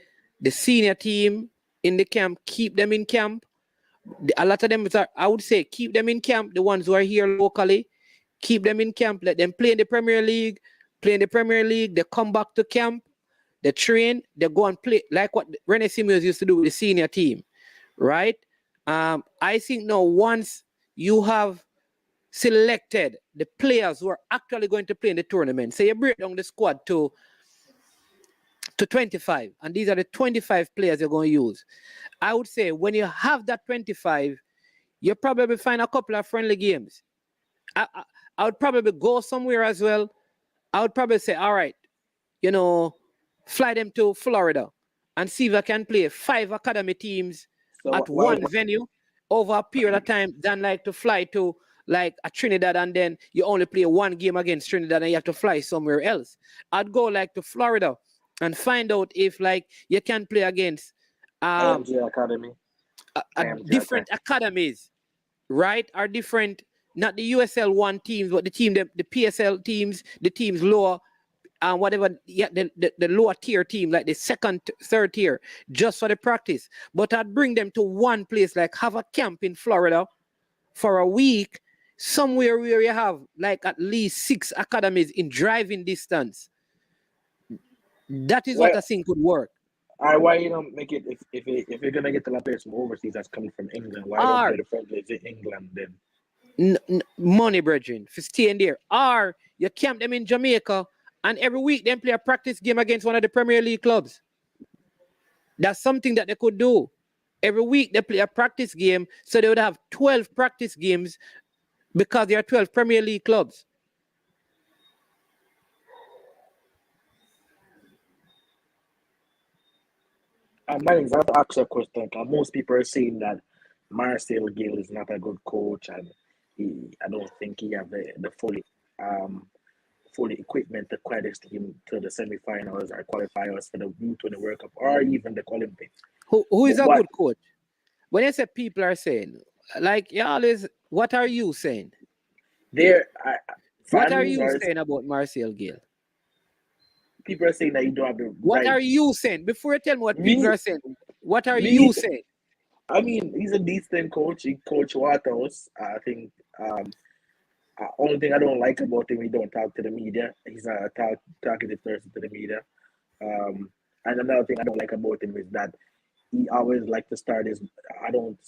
senior team in the camp, keep them in camp. A lot of them I would say keep them in camp, the ones who are here locally. Keep them in camp, let them play in the Premier League. They come back to camp, they train, they go and play, like what Rene Simeons used to do with the senior team, right? I think now once you have selected the players who are actually going to play in the tournament, say you break down the squad to 25, and these are the 25 players you're going to use. I would say when you have that 25, you probably find a couple of friendly games. I would probably go somewhere as well. I would probably say, all right, fly them to Florida and see if I can play 5 academy teams at one venue over a period of time than like to fly to like a Trinidad and then you only play one game against Trinidad and you have to fly somewhere else. I'd go like to Florida and find out if like you can play against Academy. Different academies, right? Or different, not the USL 1 teams, but the PSL teams, the teams lower, whatever, the lower tier team, like the second, third tier, just for the practice. But I'd bring them to one place, like have a camp in Florida for a week, somewhere where you have like at least 6 academies in driving distance. That is what I think could work. Why you don't make it if you're gonna get the players from overseas that's coming from England? Why don't play the friendlies in England then? Money, brethren, for staying there. Or you camp them in Jamaica and every week they play a practice game against one of the Premier League clubs. That's something that they could do. Every week they play a practice game, so they would have 12 practice games because there are 12 Premier League clubs. I have to ask you a question. Most people are saying that Marcel Gill is not a good coach, and I don't think he have the fully equipment to quite his team to the semi-finals or qualifiers for the U20 World Cup or even the Olympics. Who is a good coach? When you say people are saying, like what are you saying? What are you saying about Marcel Gill? People are saying that you don't have the What are you saying? Before you tell me what people are saying, what are you saying? I mean, he's a decent coach. He coached Waterhouse. I think Only thing I don't like about him, he don't talk to the media. He's not a talkative person to the media. And another thing I don't like about him is that he always like to start his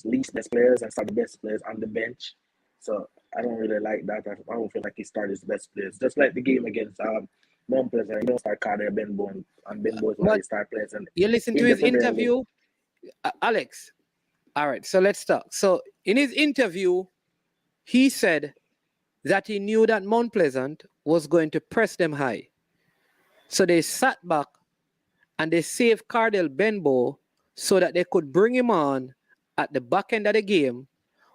least best players and start the best players on the bench. So I don't really like that. I don't feel like he started his best players. Just like the game against Mount Pleasant, he don't start Carter Benbow, and Benbow is one of his star players. And you listen to his interview, Alex. All right, so let's talk. So in his interview, he said that he knew that Mount Pleasant was going to press them high. So they sat back and they saved Cardell Benbow so that they could bring him on at the back end of the game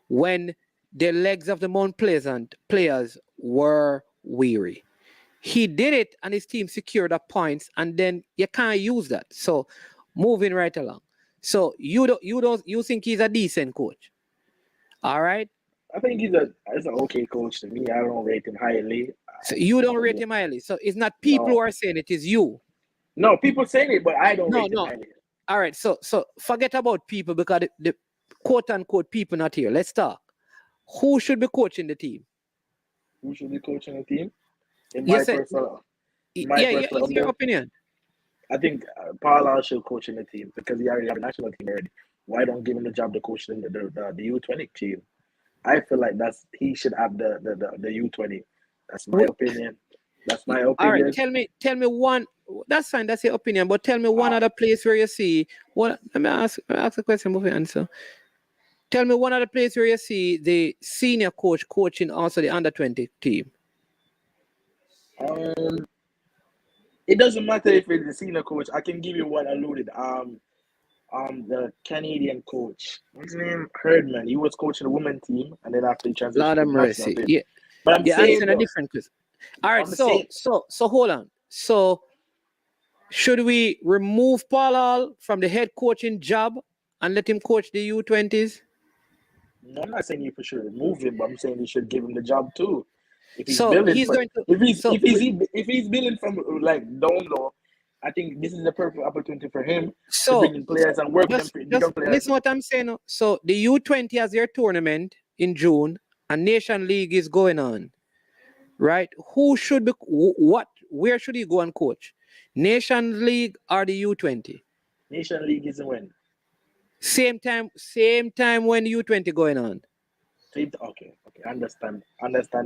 when the legs of the Mount Pleasant players were weary. He did it and his team secured the points, and then you can't use that. So moving right along. So you think he's a decent coach? All right. I think he's an okay coach to me. I don't rate him highly. So you don't rate him highly. So it's not people who are saying it, is you. No, people saying it, but I don't rate him highly. All right. So forget about people, because the quote unquote people not here. Let's talk. Who should be coaching the team? Who should be coaching the team? In Yes, my personal your opinion. I think Paul should coach in the team because he already have a national team already. Why don't give him the job to coach in the U20 team? I feel like he should have the U20. That's my opinion. That's my opinion. All right, tell me one. That's fine. That's your opinion. But tell me one other place where you see what. Let me ask a question before you answer. Tell me one other place where you see the senior coach coaching also the under-20 team. It doesn't matter if it's the senior coach. I can give you one alluded. The Canadian coach. What's his name? Herdman. He was coaching the women team, and then after he transitioned. Lord have mercy. Yeah. But I'm saying answering a different question. All right. So hold on. So should we remove Paul Hall from the head coaching job and let him coach the U20s? No, I'm not saying you for sure remove him, but I'm saying you should give him the job too. If he's building from like down low, I think this is the perfect opportunity for him to bring in players and work with them. Just listen what I'm saying. So the U20 has their tournament in June, and Nation League is going on, right? Who should be where should he go and coach? Nation League or the U20? Nation League is when? Same time when U20 going on. Okay. Understand.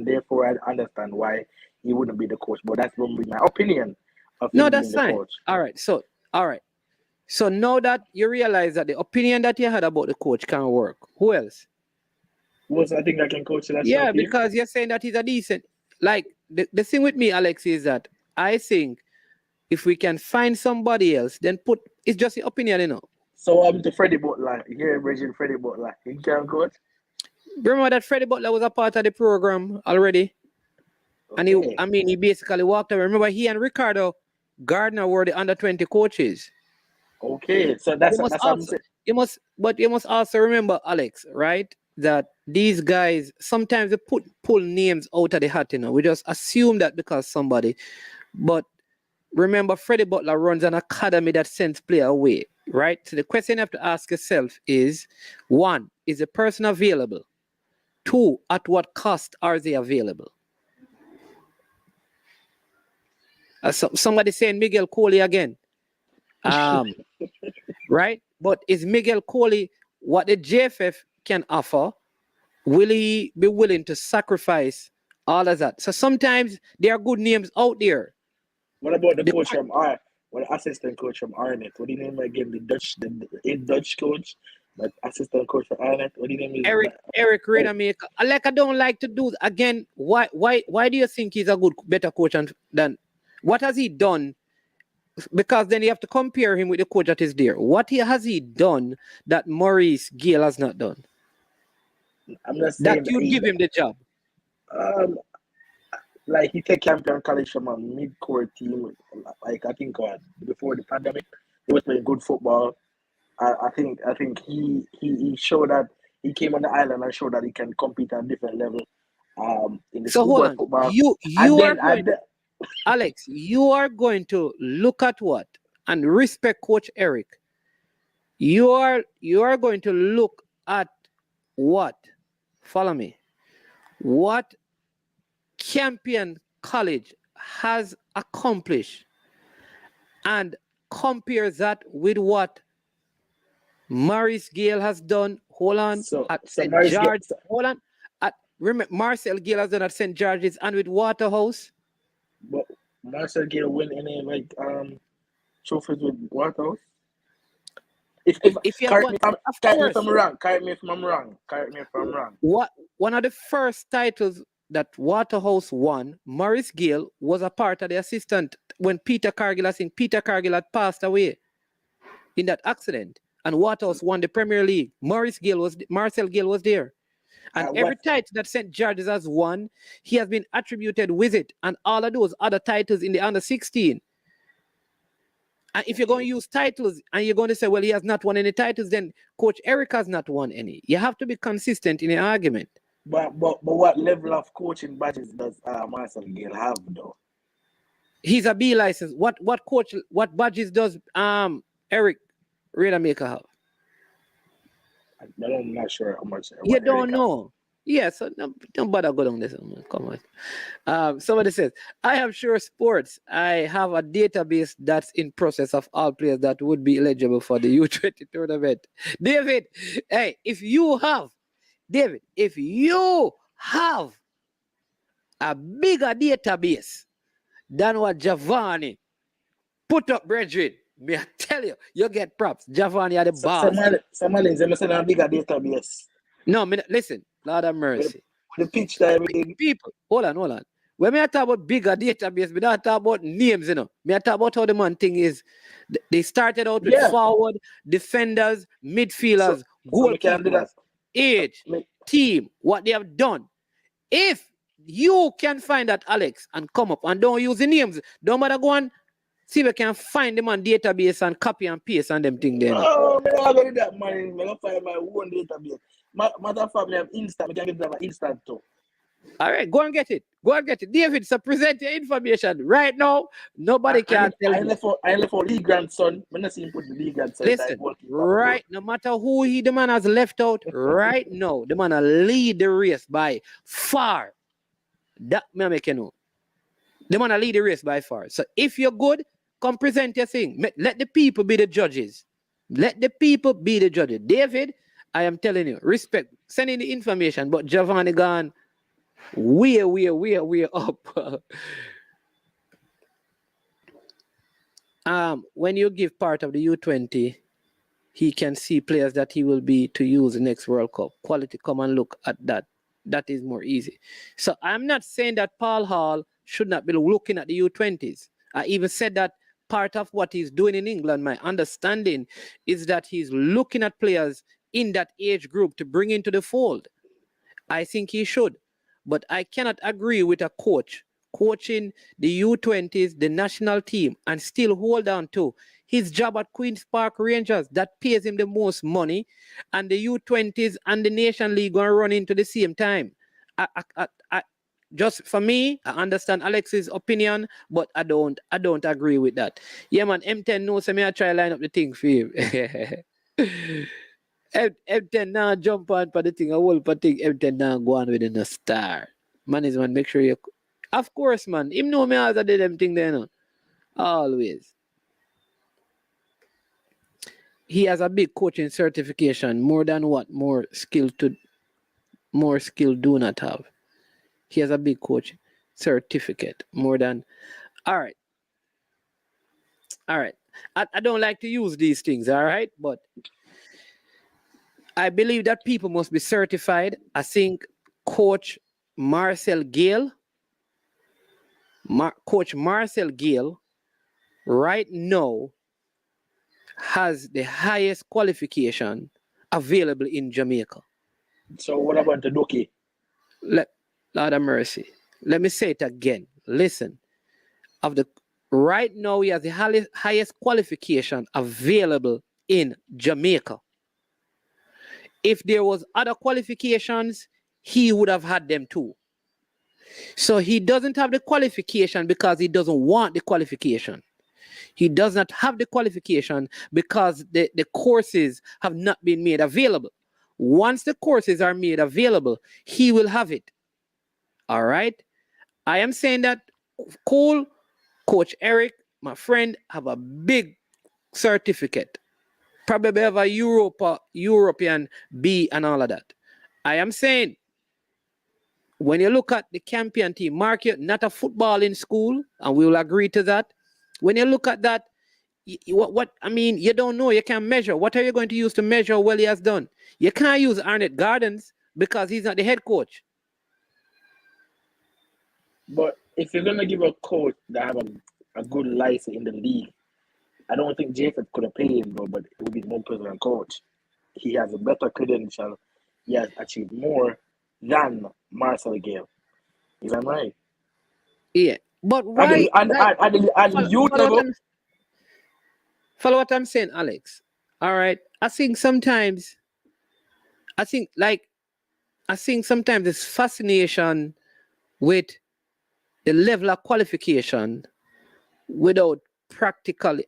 Therefore, I understand why he wouldn't be the coach. But that's going to be my opinion. No, that's fine. Coach. All right. So now that you realize that the opinion that you had about the coach can't work, who else? Who else I think I can coach that? Yeah, because you're saying that he's a decent. Like the thing with me, Alex, is that I think if we can find somebody else, then it's just the opinion, you know. So I'm to Freddie Butler. Here, Bridget Freddie Butler. He can coach. Remember that Freddie Butler was a part of the program already, okay. And he basically walked away. Remember, he and Ricardo Gardner were the under-20 coaches. Okay, so that's what I'm saying. You must also remember, Alex, right? That these guys sometimes they pull names out of the hat. You know, we just assume that because somebody, but remember, Freddie Butler runs an academy that sends players away, right? So the question you have to ask yourself is: 1, is the person available? 2, at what cost are they available? Somebody saying Miguel Coley again. Right? But is Miguel Coley what the JFF can offer? Will he be willing to sacrifice all of that? So sometimes there are good names out there. What about the coach from the assistant coach from Arnett? What do you name again? The Dutch coach? But assistant coach for Ireland, what do you name? Eric Rademacher. Like, I don't like to do again. Why do you think he's a better coach than what has he done? Because then you have to compare him with the coach that is there. What has he done that Maurice Gill has not done? I'm not saying that you give him the job. Like he take Campion College from a mid-core team. Like I think before the pandemic, he was playing good football. I think he showed that he came on the island and showed that he can compete at a different level. In the hold on. Football. Alex, you are going to look at what and respect Coach Eric. You are going to look at what? Follow me. What Campion College has accomplished and compares that with what Maurice Gale has done. Hold on. At St. George. Hold on. Remember, Marcel Gale has done at St. George's and with Waterhouse. But Marcel Gale win any trophies with Waterhouse? If you correct me if I'm wrong. Correct me if I'm wrong. What one of the first titles that Waterhouse won, Maurice Gale was a part of the assistant when Peter Cargill, I think Peter Cargill had passed away in that accident, and Waterhouse won the Premier League. Marcel Gale was there. And every title that St. George's has won, he has been attributed with it, and all of those other titles in the under 16. And if you're going to use titles and you're going to say, well, he has not won any titles, then Coach Eric has not won any. You have to be consistent in your argument. But what level of coaching badges does Marcel Gale have, though? He's a B license. What badges does Eric Rademacher have? I'm not sure how much. You don't know. Yeah, so don't bother go down this. Come on. Somebody says, I have Sure Sports. I have a database that's in process of all players that would be eligible for the U20 tournament. David, hey, if you have a bigger database than what Giovanni put up, brethren, may I tell you, you get props. Giovanni are the boss. Somebody said a bigger database. No, listen, Lord have mercy. The pitch time. People, hold on. When I talk about bigger database, we don't talk about names, you know. Me talk about how the man thing is. They started out with forward, defenders, midfielders, goalkeepers, age, team, what they have done. If you can find that, Alex, and come up and don't use the names, don't bother go on. See if we can find them on database and copy and paste on them thing there. Oh, I'm not going to do that, man. I'm going to find my own database. Matter of fact, I have instant. I can get them instant too. All right, go and get it. David, so present your information. Right now, nobody can tell me. I left for Lee grandson. I'm not seeing him put the Lee grandson. Listen, right, no matter who the man has left out, right now, the man will lead the race by far. That may make you know. The man will lead the race by far. So if you're good, come present your thing. Let the people be the judges. David, I am telling you, respect. Send in the information, but Giovanni gone way up. When you give part of the U20, he can see players that he will be to use the next World Cup. Quality, come and look at that. That is more easy. So I'm not saying that Paul Hall should not be looking at the U20s. I even said that part of what he's doing in England, my understanding is that he's looking at players in that age group to bring into the fold. I think he should. But I cannot agree with a coach coaching the U20s, the national team, and still hold on to his job at Queen's Park Rangers that pays him the most money, and the U20s and the Nation League going to run into the same time. Just for me, I understand Alex's opinion, but I don't agree with that. Yeah, man, M10 knows me. I try line up the thing for him. M10 now jump on for the thing. I will for thing. M10 now go on within a star. Man is man, make sure you. Of course, man. Him know me as I did them thing there, no? Always. He has a big coaching certification. More than what? More skill do not have. He has a big coach certificate. More than. All right. I don't like to use these things, all right? But I believe that people must be certified. I think Coach Marcel Gale, right now has the highest qualification available in Jamaica. So what about the Doki? Lord have mercy. Let me say it again. Listen. Right now, he has the highest qualification available in Jamaica. If there was other qualifications, he would have had them too. So he doesn't have the qualification because he doesn't want the qualification. He does not have the qualification because the courses have not been made available. Once the courses are made available, he will have it. All right? I am saying that cool, Coach Eric, my friend, have a big certificate. Probably have a European B and all of that. I am saying, when you look at the Campion team, Mark, you're not a footballing school, and we will agree to that. When you look at that, what I mean, you don't know, you can't measure. What are you going to use to measure what he has done? You can't use Arnett Gardens because he's not the head coach. But if you're gonna give a coach that have a good license in the league, I don't think Jacob could have paid him, bro, but it would be more president coach. He has a better credential. He has achieved more than Marcel Gale. Is that right? Yeah. But why? And youth level. Follow what I'm saying, Alex. All right. I think sometimes this fascination with the level of qualification without practically,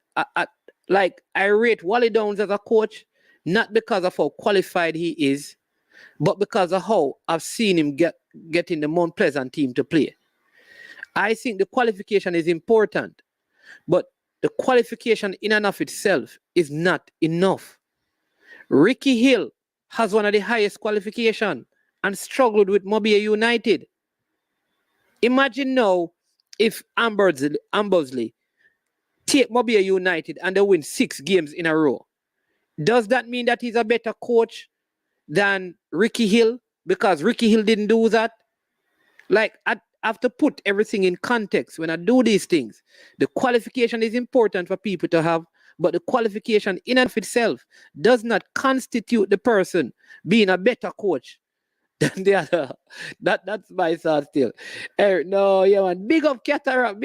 like I rate Wally Downs as a coach, not because of how qualified he is, but because of how I've seen him get in the Mount Pleasant team to play. I think the qualification is important, but the qualification in and of itself is not enough. Ricky Hill has one of the highest qualification and struggled with Mobile United. Imagine now if Ambersley take Mobile United and they win 6 games in a row. Does that mean that he's a better coach than Ricky Hill? Because Ricky Hill didn't do that? Like, I have to put everything in context when I do these things. The qualification is important for people to have, but the qualification in and of itself does not constitute the person being a better coach than the other. That's my thought still. Eric, no, yeah, man. Big up Cataract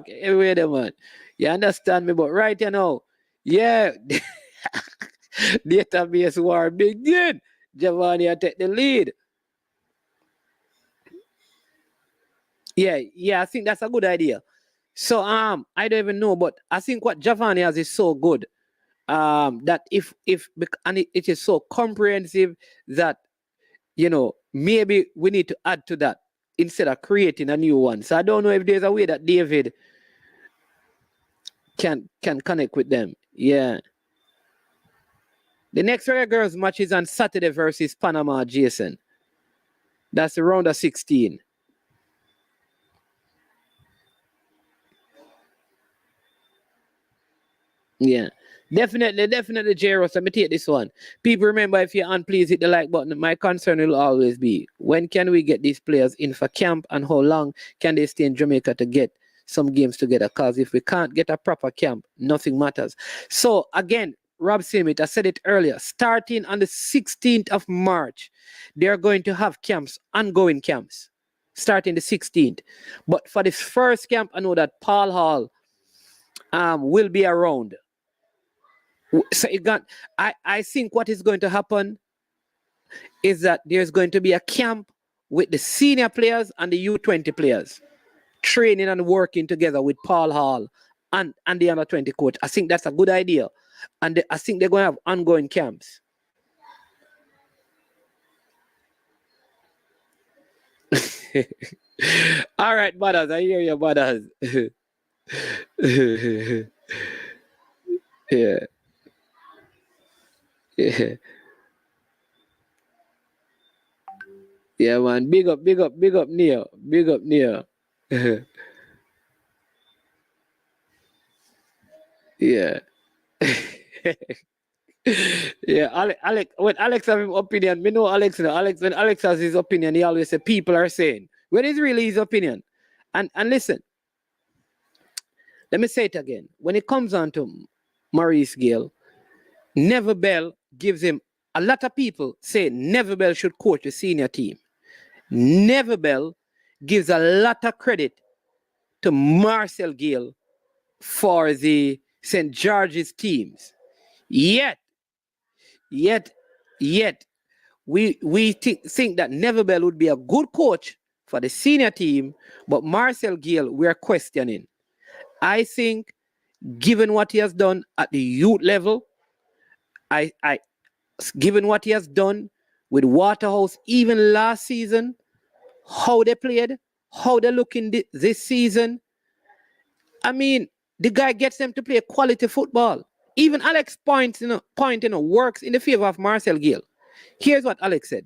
everywhere there, man. You understand me? But right, you know, yeah, database war begin. Giovanni, I take the lead. Yeah, I think that's a good idea. So I don't even know, but I think what Giovanni has is so good. That if and it is so comprehensive that, you know, maybe we need to add to that instead of creating a new one. So I don't know if there's a way that David can connect with them. Yeah. The next Rare Girls match is on Saturday versus Panama, Jason. That's the round of 16. Yeah. Definitely, Jaros. Let me take this one. People, remember, if you're unpleased, hit the like button. My concern will always be, when can we get these players in for camp, and how long can they stay in Jamaica to get some games together? Because if we can't get a proper camp, nothing matters. So again, Rob Simit, I said it earlier, starting on the 16th of March, they're going to have camps, ongoing camps, starting the 16th. But for the first camp, I know that Paul Hall will be around. So I think what is going to happen is that there's going to be a camp with the senior players and the U20 players training and working together with Paul Hall and the under 20 coach. I think that's a good idea. And I think they're going to have ongoing camps. All right, brothers. I hear you, brothers. Yeah. Yeah, man. Big up, Neo. Big up, Neo. Yeah. Yeah, Alex. When Alex have his opinion, me know Alex. When Alex has his opinion, he always say people are saying. When it's really his opinion. And listen, let me say it again. When it comes on to Maurice Gill, Neville Bell gives him, a lot of people say Neville Bell should coach the senior team. Neville Bell gives a lot of credit to Marcel Gill for the St. George's teams. Yet, we think that Neville Bell would be a good coach for the senior team, but Marcel Gill, we're questioning. I think, given what he has done at the youth level, given what he has done with Waterhouse, even last season, how they played, how they look in this season, I mean, the guy gets them to play quality football. Even Alex Point, works in the favor of Marcel Gill. Here's what Alex said.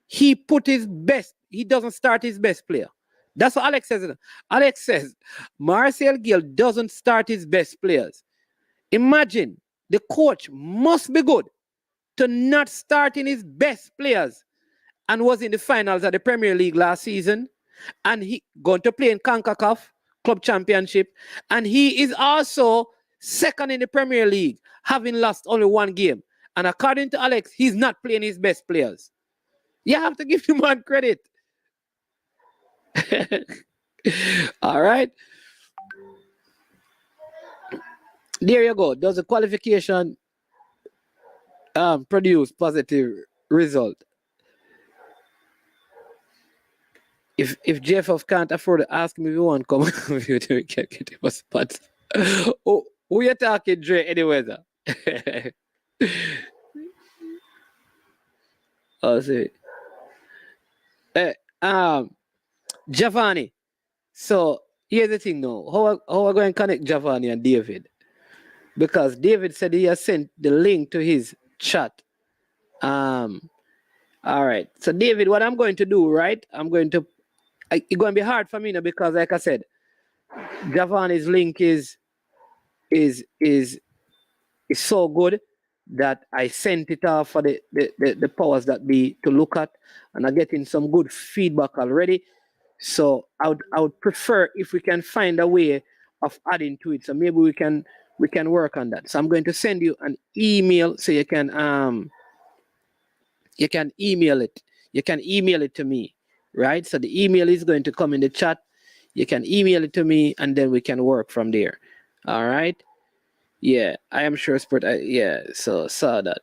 He put his best. He doesn't start his best player. That's what Alex says. Alex says Marcel Gill doesn't start his best players. Imagine the coach must be good to not start in his best players and was in the finals of the Premier League last season, and he going to play in CONCACAF Club Championship, and he is also second in the Premier League, having lost only one game. And according to Alex, he's not playing his best players. You have to give the man credit. All right. There you go. Does the qualification produce positive result? If JFF can't afford to ask me if you want to come with you to get him a spot. Oh, who you talking, Dre, anyway? I'll see. Giovanni. So here's the thing now. How are going to connect Giovanni and David? Because David said he has sent the link to his chat. All right. So David, what I'm going to do, right? It's going to be hard for me now because, like I said, Giovanni's link is so good that I sent it off for the powers that be to look at, and I'm getting some good feedback already. So I would prefer if we can find a way of adding to it. So maybe we can work on that. So I'm going to send you an email so you can email it. You can email it to me, right? So the email is going to come in the chat. You can email it to me, and then we can work from there. All right. Yeah, I am sure Sport. So saw that.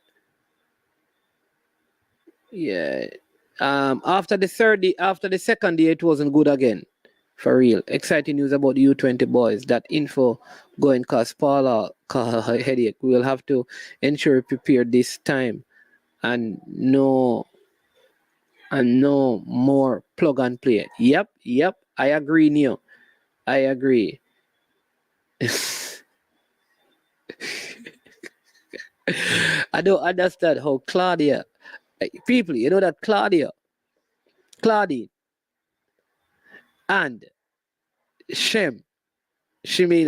Yeah. After the second day, it wasn't good again. For real. Exciting news about the U20 boys. That info going cause Paula a headache. We'll have to ensure we prepare this time and no more plug and play. Yep. I agree, Neo. I agree. I don't understand how Claudia, people, you know that Claudine, and Shem, you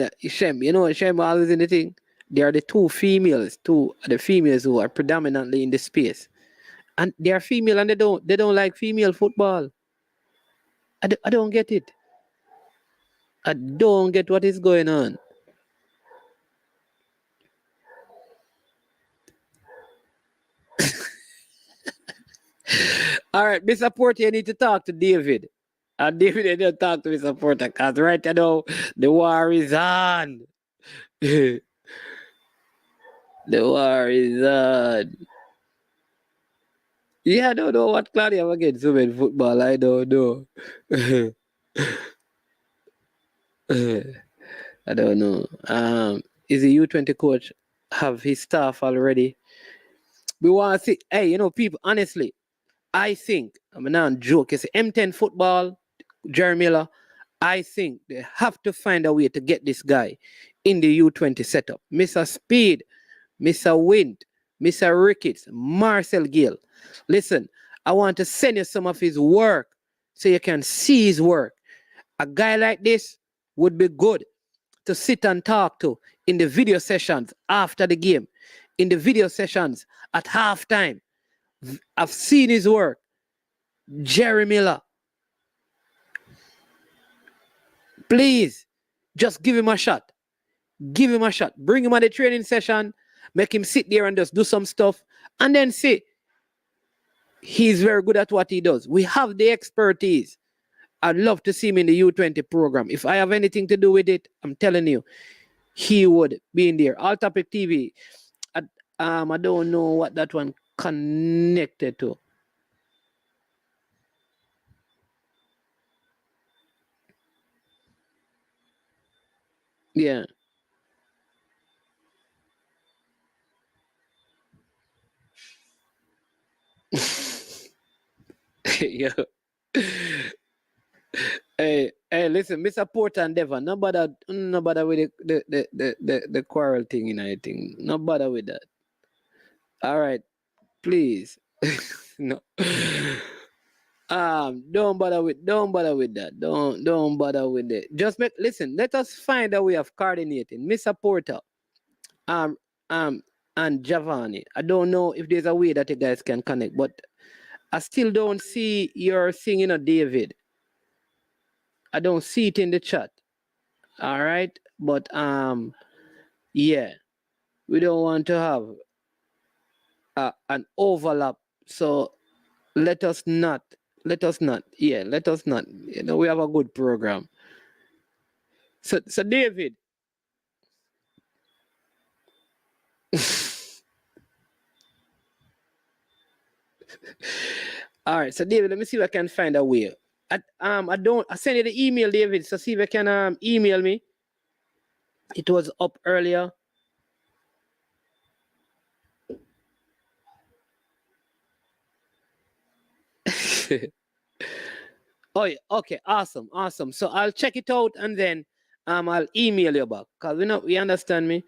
know Shem always in the thing. They are the two females who are predominantly in the space, and they are female and they don't like female football. I don't get it. I don't get what is going on. All right, Mr. Porter, you need to talk to David. And David, you need to talk to Mr. Porter because right now the war is on. The war is on. Yeah, I don't know what Claudia against women football. I don't know. I don't know. Is the U20 coach have his staff already? We want to see. Hey, people, honestly, I think, I'm not joke, it's M10 football, Jerry Miller. I think they have to find a way to get this guy in the U20 setup. Mr. Speed, Mr. Wind, Mr. Ricketts, Marcel Gill. Listen, I want to send you some of his work so you can see his work. A guy like this would be good to sit and talk to in the video sessions after the game, in the video sessions at halftime. I've seen his work. Jerry Miller. Please, just give him a shot. Give him a shot. Bring him at the training session. Make him sit there and just do some stuff. And then see. He's very good at what he does. We have the expertise. I'd love to see him in the U20 program. If I have anything to do with it, I'm telling you, he would be in there. All Topic TV. I don't know what that one connected to. Yeah. Yeah. Hey, listen, Mr. Porter and Devon, no bother with the quarrel thing, I think. No bother with that. All right, please. No. Don't bother with that. Don't bother with it. Just listen, let us find a way of coordinating. Mr. Porter, um, um, and Giovanni. I don't know if there's a way that you guys can connect, but I still don't see your thing, David. I don't see it in the chat. All right, but yeah, we don't want to have an overlap. So let us not. Yeah, let us not. We have a good program. So David. All right, so David, let me see if I can find a way. I send you the email, David. So see if I can email me. It was up earlier. Oh yeah, okay, awesome. So I'll check it out and then I'll email you back. Cause we understand me.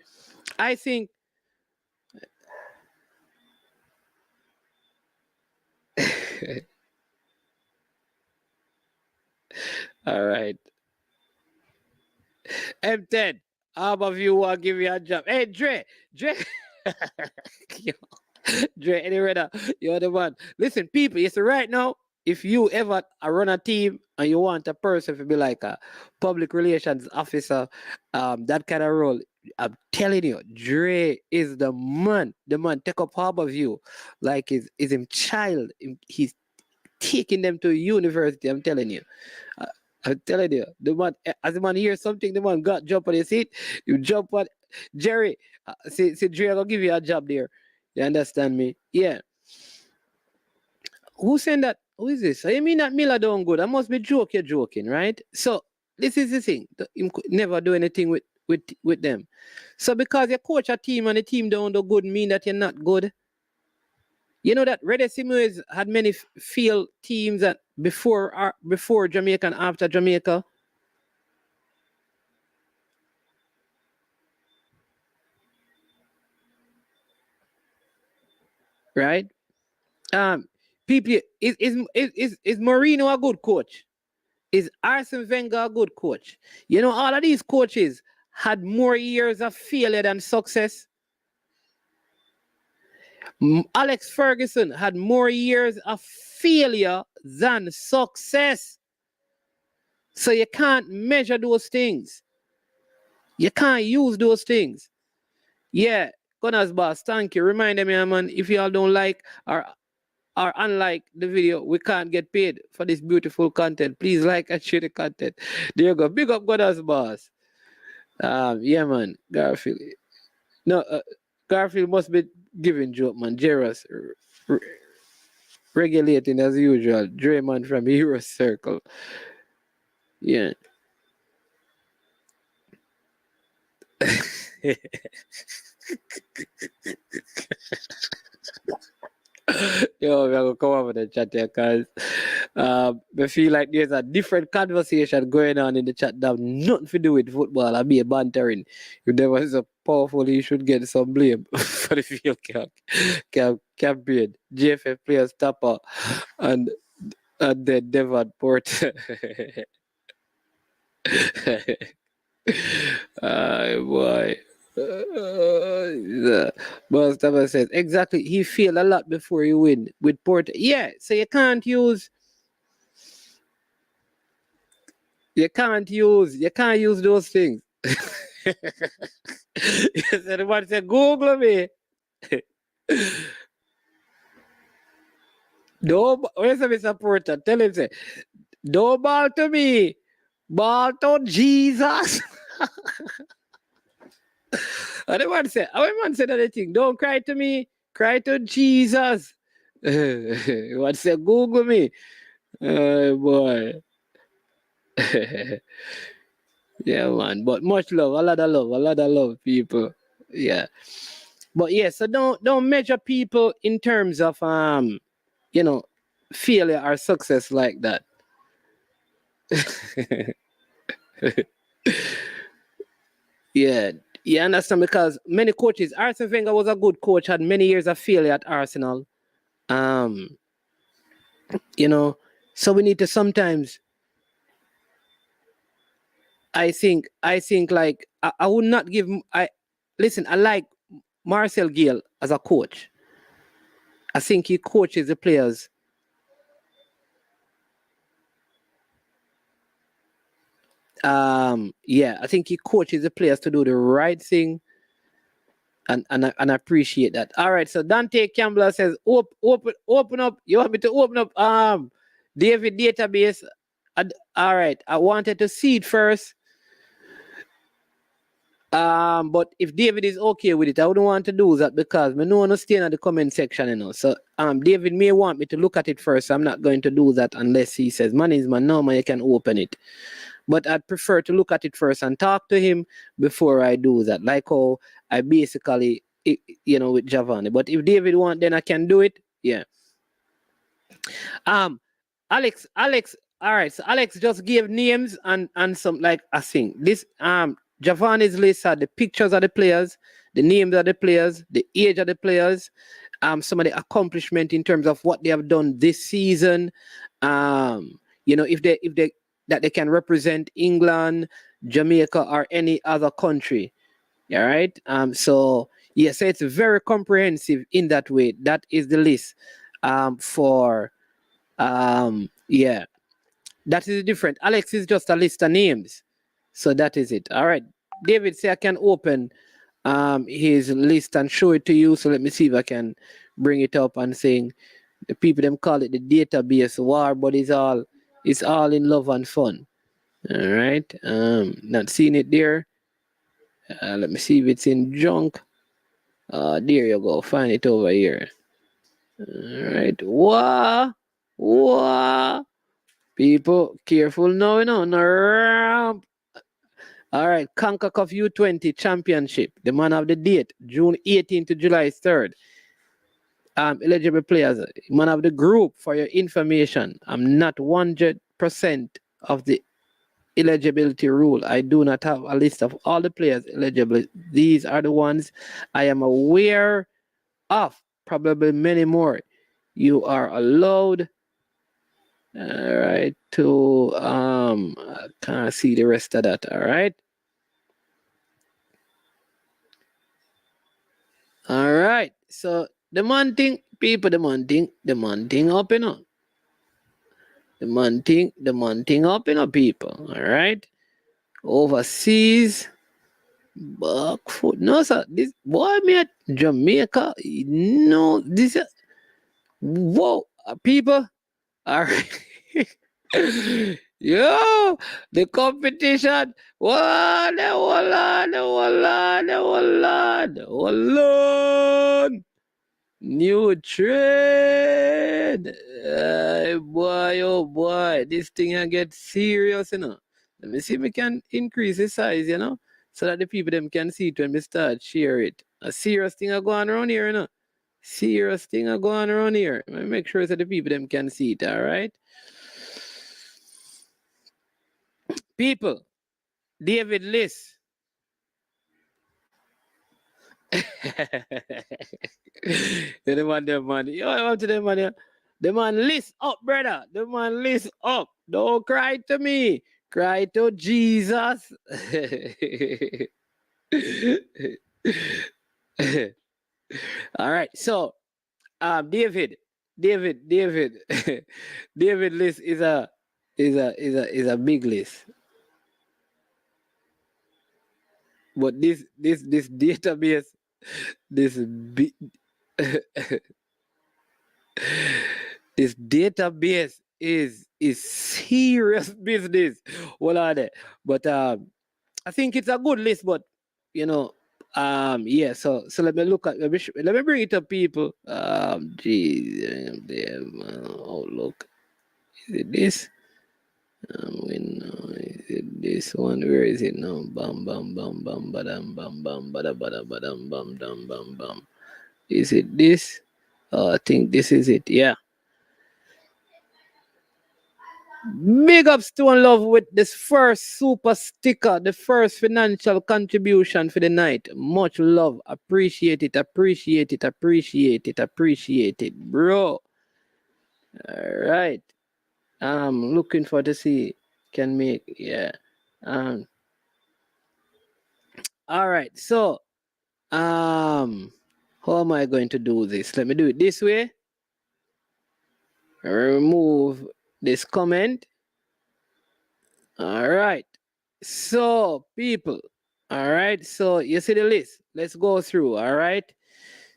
I think all right. M10, how about you want to give you a job? Hey Dre. Yo, Dre, anyway, you're the one. Listen, people, it's right now. If you ever run a team and you want a person to be like a public relations officer, that kind of role, I'm telling you, Dre is the man. The man take up Harbor View like is him child. He's taking them to university. I'm telling you. I'm telling you, the man, as the man hears something, the man got jump on his seat. You jump on Jerry. See, Dre, I'm gonna give you a job there. You understand me? Yeah. Who saying that? Who is this? I mean that Miller done good. I must be joking, right? So this is the thing. Him could never do anything with them. So because you coach a team and the team don't do good, mean that you're not good. You know that Red Simuez had many field teams that before Jamaica and after Jamaica. Right? People, is Marino a good coach? Is Arsene Wenger a good coach? All of these coaches had more years of failure than success. Alex Ferguson had more years of failure than success. So you can't measure those things. You can't use those things. Yeah, Gunners boss, thank you. Remind me, man, if y'all don't like or unlike the video, we can't get paid for this beautiful content. Please like and share the content. There you go. Big up Gunners boss. Yeah, man. Garfield. No, Garfield must be giving joke, man. Jeros regulating as usual. Draymond from Hero Circle. Yeah. Yo, we're gonna come over the chat here because I feel like there's a different conversation going on in the chat that have nothing to do with football. I be a bantering. If there was a powerful, he should get some blame for the field campaign. GFF players Tapper and then Devon Porter. Boy. Mustafa says exactly. He failed a lot before he win with Porter. Yeah, so you can't use those things. Anyone say Google me? Don't. Where's Mr. Porter? Tell him say, don't ball to me, ball to Jesus. I don't want to say that thing. Don't cry to me, cry to Jesus. You want to say Google me? Boy. Yeah, man. But much love, a lot of love, people. Yeah. But yeah, so don't measure people in terms of failure or success like that. Yeah, you understand, because many coaches, Arsene Wenger was a good coach, had many years of failure at Arsenal. You know, so we need to sometimes. I think like I would not give. Listen. I like Marcel Gill as a coach. I think he coaches the players. Yeah, I think he coaches the players to do the right thing, and I appreciate that. All right, so Dante Campbell says, open up. You want me to open up David database? All right, I wanted to see it first. But if David is okay with it, I wouldn't want to do that because I don't want to stay in the comment section, you know. So David may want me to look at it first. So I'm not going to do that unless he says, man is man, no man, you can open it. But I'd prefer to look at it first and talk to him before I do that. Like how I basically, you know, with Giovanni. But if David want, then I can do it. Yeah. Alex, all right. So Alex just gave names and some, like, I think this Giovanni's list are the pictures of the players, the names of the players, the age of the players, some of the accomplishment in terms of what they have done this season. You know, if they can represent England, Jamaica, or any other country. All right. So yes, so it's very comprehensive in that way. That is the list. For yeah. That is different. Alex is just a list of names. So that is it. All right. David, say I can open his list and show it to you. So let me see if I can bring it up and saying the people them call it the database war, but it's all in love and fun. All right. Not seeing it there. Let me see if it's in junk. There you go. Find it over here. All right. Wow. People, careful now, you know. No. All right, CONCACAF U20 Championship. The man of the date, June 18th to July 3rd. Eligible players, man of the group, for your information. I'm not 100% of the eligibility rule. I do not have a list of all the players eligible. These are the ones I am aware of. Probably many more. You are allowed. All right, to I can't see the rest of that. All right. All right. So the man thing, people, the man thing up, you know. The man thing up, you know, people. All right. Overseas, back foot. No, sir. This boy me at Jamaica. No, this. Whoa, people. All right. Yo, the competition. Hold on. New trade. Boy, oh boy. This thing I get serious, you know. Let me see if we can increase the size, you know, so that the people them can see it when we start share it. A serious thing are going around here, you know. Serious thing are going around here. Let me make sure that the people them can see it, all right? People, David Liss. The man, them money. Yo, I want to them money. The man list up, brother. The man list up. Don't cry to me. Cry to Jesus. All right. So, David David list is a big list. But this database, this big this database is serious business. What are they? But I think it's a good list, but you know, yeah, so let me look at let me bring it up, people. Oh look. Is it this? Is it this one? Where is it now? Bam bam bam bam badam bam bam bada bada badam bam bam bam bam. Is it this? I think this is it, yeah. Big up Stone Love with this first super sticker, the first financial contribution for the night. Much love. Appreciate it, appreciate it, appreciate it, appreciate it, bro. Alright. Looking for to see can make alright, so how am I going to do this? Let me do it this way. Remove this comment. All right. So, people, all right. So, you see the list. Let's go through. All right.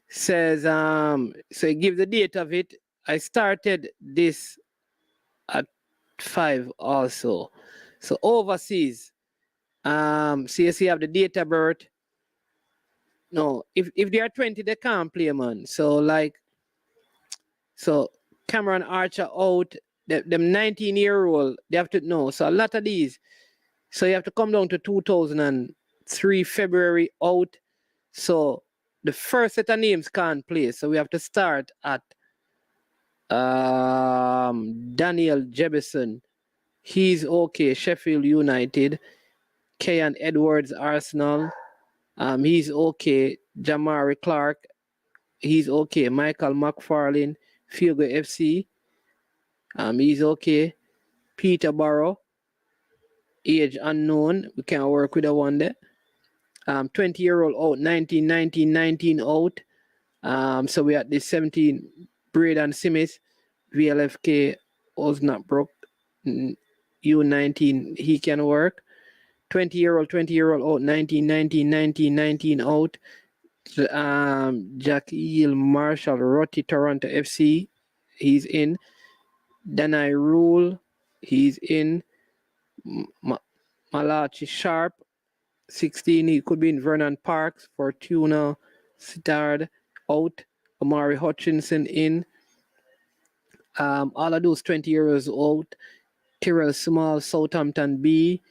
Says, so it gives the date of it. I started this at 5 also. So, overseas, so you see, you have the date of birth. No, if they are 20, they can't play, man. So, like, so Cameron Archer out, them 19-year-old, they have to know. So, a lot of these. So you have to come down to 2003 February out. So the first set of names can't play. So we have to start at Daniel Jebison. He's okay. Sheffield United. Kean Edwards, Arsenal. He's okay. Jamari Clark. He's okay. Michael McFarlane, Figo FC. He's okay. Peter Barrow. Age unknown. We can't work with the one there. 20-year-old out, 19 out. So we had this 17, Braden Simmons, VLFK, Osnabrück, U19, he can work. 20-year-old out, 19 out. Jack Eel Marshall, Rotti, Toronto FC, he's in. Danai Rule, he's in. Malachi Sharp, 16, he could be in Vernon Parks. Fortuna Sittard out. Amari Hutchinson in. All of those 20 years old. Tyrell Small, Southampton B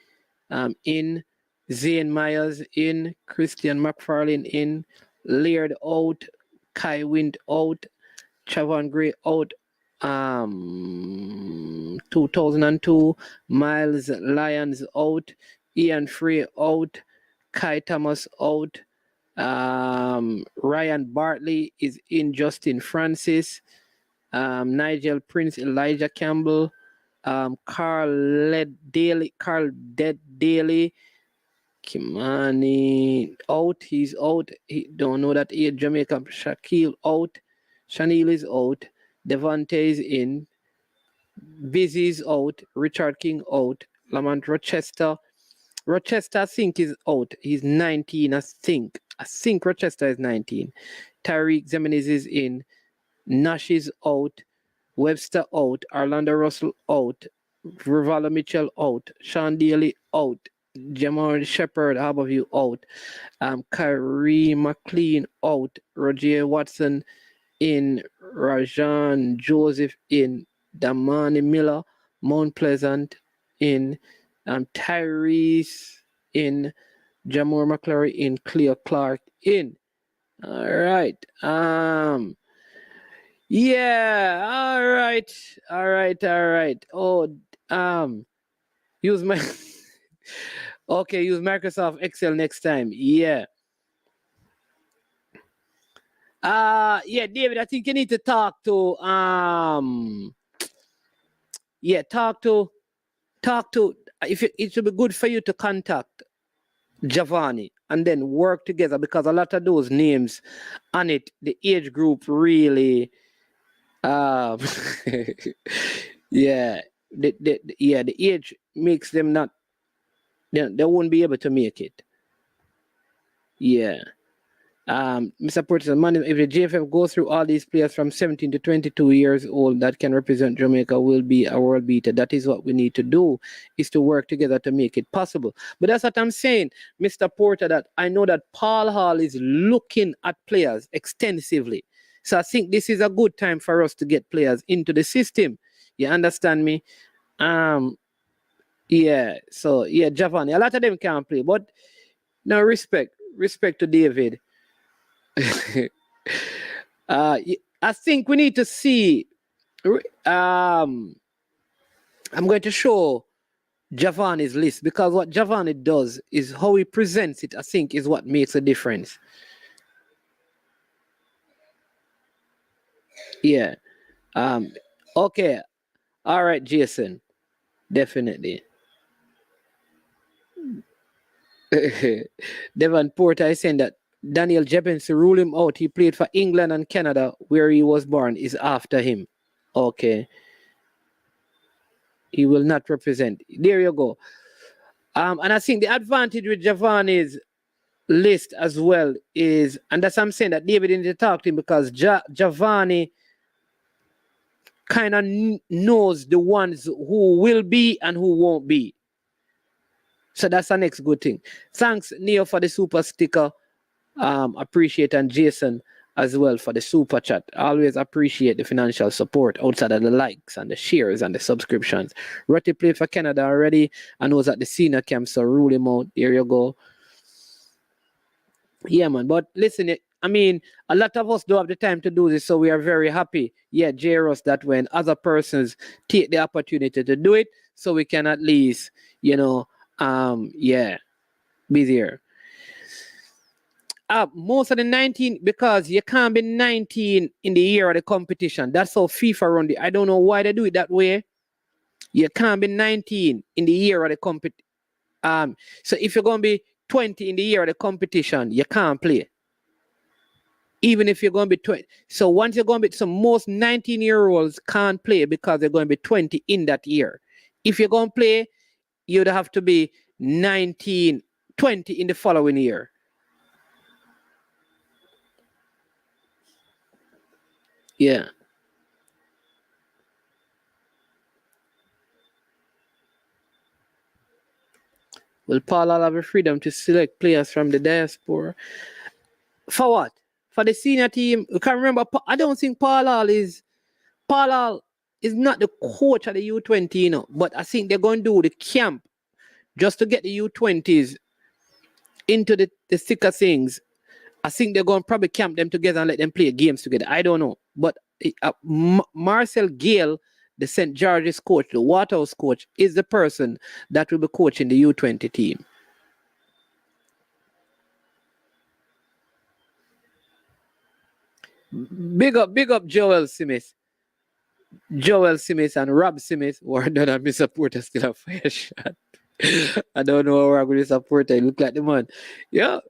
in. Zane Myers in. Christian McFarlane in. Laird out. Kai Wind out. Chavon Gray out. 2002. Miles Lyons out. Ian Frey out. Kai Thomas out. Ryan Bartley is in. Justin Francis. Nigel Prince, Elijah Campbell. Carl Daly, Kimani out. He's out. He don't know that age. Jamaica. Shaquille out. Shanil is out. Devontae is in. Busy is out. Richard King out. Lamont Rochester, I think, is out. He's 19, I think. Rochester is 19. Tariq Zeminis is in. Nash is out. Webster out. Orlando Russell out. Rivaldo Mitchell out. Sean Daly out. Jamal Shepard, Harborview out. Kyrie McLean out. Roger Watson in. Rajan Joseph in. Damani Miller, Mount Pleasant in. Tyrese in. Jamor McClary in. Cleo Clark in. All right. Yeah. All right. Oh, use my okay. Use Microsoft Excel next time. Yeah. Yeah, David. I think you need to talk to yeah, talk to. If it should be good for you to contact Giovanni and then work together, because a lot of those names on it, the age group really, yeah, the age makes them not, they won't be able to make it. Yeah. Mr. Portis, man, if the JFF goes through all these players from 17 to 22 years old that can represent Jamaica, will be a world beater. That is what we need to do, is to work together to make it possible. But that's what I'm saying, Mr. Porter, that I know that Paul Hall is looking at players extensively. So I think this is a good time for us to get players into the system. You understand me? Yeah. So yeah, Giovanni, a lot of them can't play, but no, respect to David. I think we need to see I'm going to show Giovanni's list because what Giovanni does is how he presents it, I think, is what makes a difference. Yeah. Okay. All right, Jason. Definitely. Devon Porter is saying that Daniel Jebens to rule him out. He played for England and Canada, where he was born, is after him. Okay. He will not represent. There you go. And I think the advantage with Giovanni's list as well is, and that's what I'm saying that David didn't talk to him because Giovanni kind of knows the ones who will be and who won't be. So that's the next good thing. Thanks, Neo, for the super sticker. Appreciate, and Jason as well for the super chat. Always appreciate the financial support outside of the likes and the shares and the subscriptions. Rutty played for Canada already and was at the senior camp, so rule him out. There you go. Yeah, man. But listen, I mean, a lot of us don't have the time to do this, so we are very happy. Yeah, Jairus, that when other persons take the opportunity to do it, so we can at least, be there. Most of the 19, because you can't be 19 in the year of the competition. That's how FIFA run it. I don't know why they do it that way. You can't be 19 in the year of the competition. So if you're going to be 20 in the year of the competition, you can't play. Even if you're going to be 20. So once you're going to be, so most 19-year-olds can't play because they're going to be 20 in that year. If you're going to play, you'd have to be 20 in the following year. Yeah. Will Paul have the freedom to select players from the diaspora? For what? For the senior team? You can remember, I don't think Paul is not the coach of the U20, but I think they're going to do the camp just to get the U20s into the thicker things. I think they're going to probably camp them together and let them play games together. I don't know. But Marcel Gale, the St. George's coach, the Waterhouse coach, is the person that will be coaching the U20 team. Big up Joel Smith. Joel Smith and Rob Smith were done and Mr. Porter still a fire shot. I don't know how we're going to support it. Look like the man. Yeah.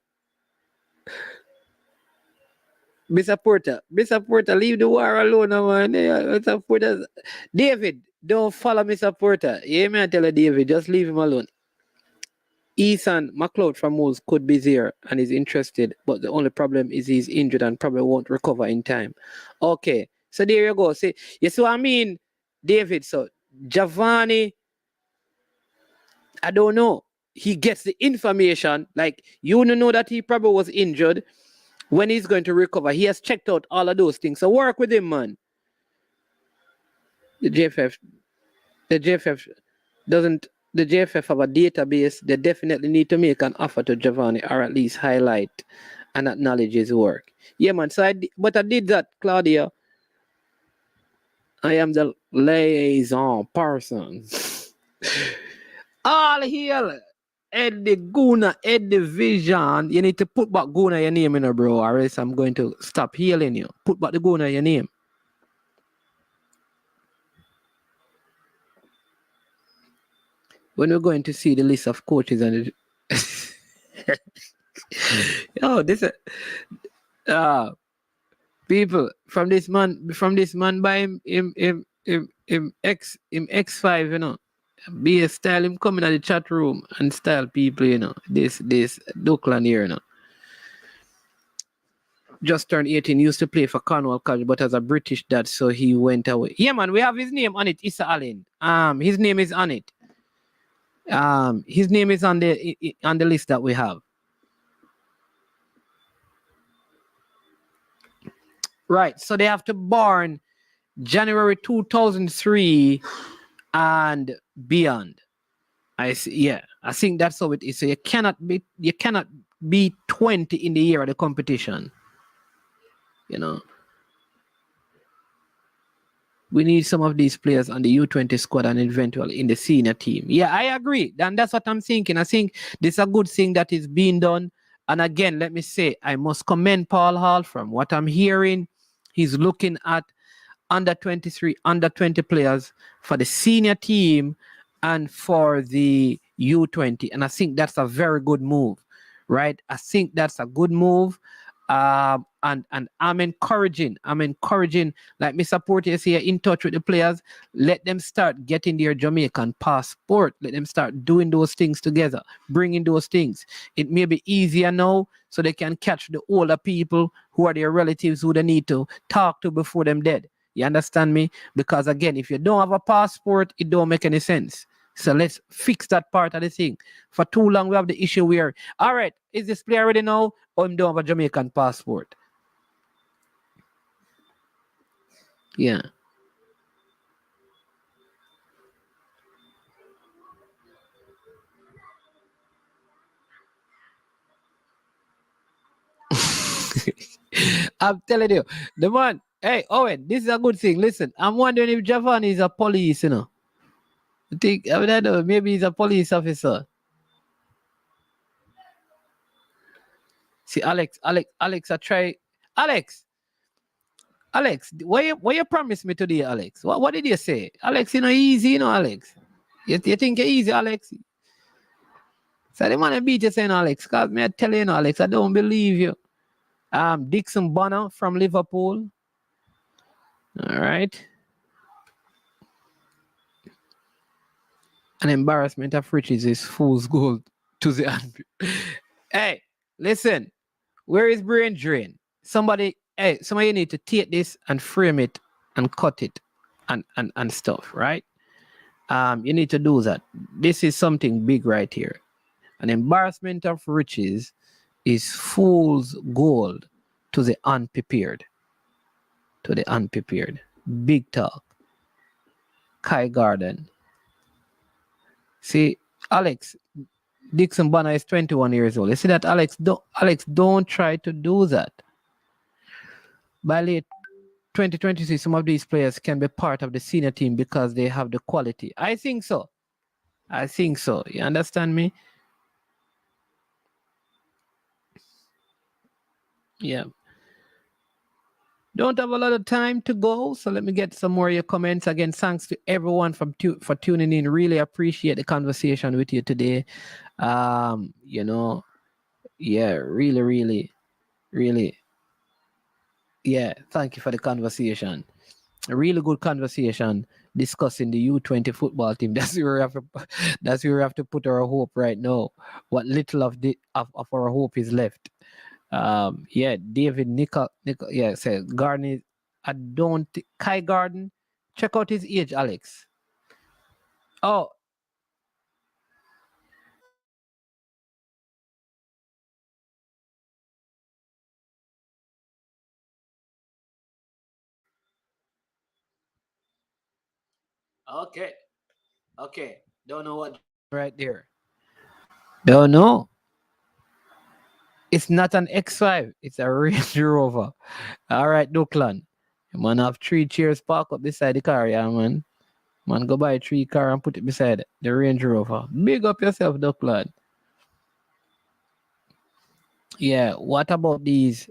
Mr. Porter, leave the war alone, man. Mr. Porter. David, don't follow Mr. Porter. You may tell you, David, just leave him alone. Ethan McLeod from Wolves could be there and is interested, but the only problem is he's injured and probably won't recover in time. Okay, so there you go. See, you see what I mean, David? So Giovanni, I don't know. He gets the information, like you know that he probably was injured. When he's going to recover, he has checked out all of those things. So work with him, man. The JFF have a database. They definitely need to make an offer to Giovanni or at least highlight and acknowledge his work. Yeah, man. So I did that, Claudia. I am the liaison person. All hail Eddie Guna, Eddie Vision. You need to put back Guna your name in, bro, or else I'm going to stop healing you. Put back the Guna your name. When we're going to see the list of coaches and this people from this man by him X5, Be a style him coming at the chat room and style people, this Duckland here, Just turned 18, used to play for Cornwall College, but as a British dad, so he went away. Yeah, man, we have his name on it, Issa Allen. His name is on it. His name is on the list that we have. Right, so they have to born January 2003 and beyond. I see. Yeah, I think that's how it is. So you cannot be 20 in the year of the competition. We need some of these players on the U20 squad and eventually in the senior team. Yeah, I agree. And that's what I'm thinking. I think this is a good thing that is being done. And again, let me say, I must commend Paul Hall. From what I'm hearing, he's looking at under 23, under 20 players for the senior team and for the U20. And I think that's a very good move, right? I think that's a good move. And I'm encouraging, like Mr. Porteous here, in touch with the players. Let them start getting their Jamaican passport. Let them start doing those things together, bringing those things. It may be easier now, so they can catch the older people who are their relatives who they need to talk to before them dead. You understand me? Because again, if you don't have a passport, it don't make any sense. So let's fix that part of the thing. For too long, we have the issue where, all right, is this player ready now? Or him don't have a Jamaican passport? Yeah. I'm telling you, the man, hey, Owen, this is a good thing. Listen, I'm wondering if Javan is a police, I don't know, maybe he's a police officer. See, Alex, I try. Alex, what you promised me today, Alex? What did you say? Alex, easy, Alex. You think you're easy, Alex? So they want to beat you saying, Alex, because me I tell you, Alex, I don't believe you. Dixon Bonner from Liverpool. All right. An embarrassment of riches is fool's gold to the Hey, listen, where is brain drain? Somebody need to take this and frame it and cut it and stuff, right? You need to do that. This is something big right here. An embarrassment of riches is fool's gold to the unprepared. To the unprepared. Big talk. Kai Garden. See, Alex, Dixon Bonner is 21 years old. You see that, Alex? Don't try to do that. By late 2023, some of these players can be part of the senior team because they have the quality. I think so. You understand me? Yeah. Don't have a lot of time to go, so let me get some more of your comments. Again, thanks to everyone for tuning in. Really appreciate the conversation with you today. Yeah, really. Yeah, thank you for the conversation. A really good conversation discussing the U20 football team. That's where we have to put our hope right now. What little of our hope is left. David Nickel, said Garden. Kai Garden. Check out his age, Alex. Oh. Okay. Don't know what right there. Don't know. It's not an X5. It's a Range Rover. All right, Duckland. Man have 3 chairs parked up beside the car, yeah, man. Man, go buy 3 car and put it beside the Range Rover. Big up yourself, Duckland. Yeah, what about these?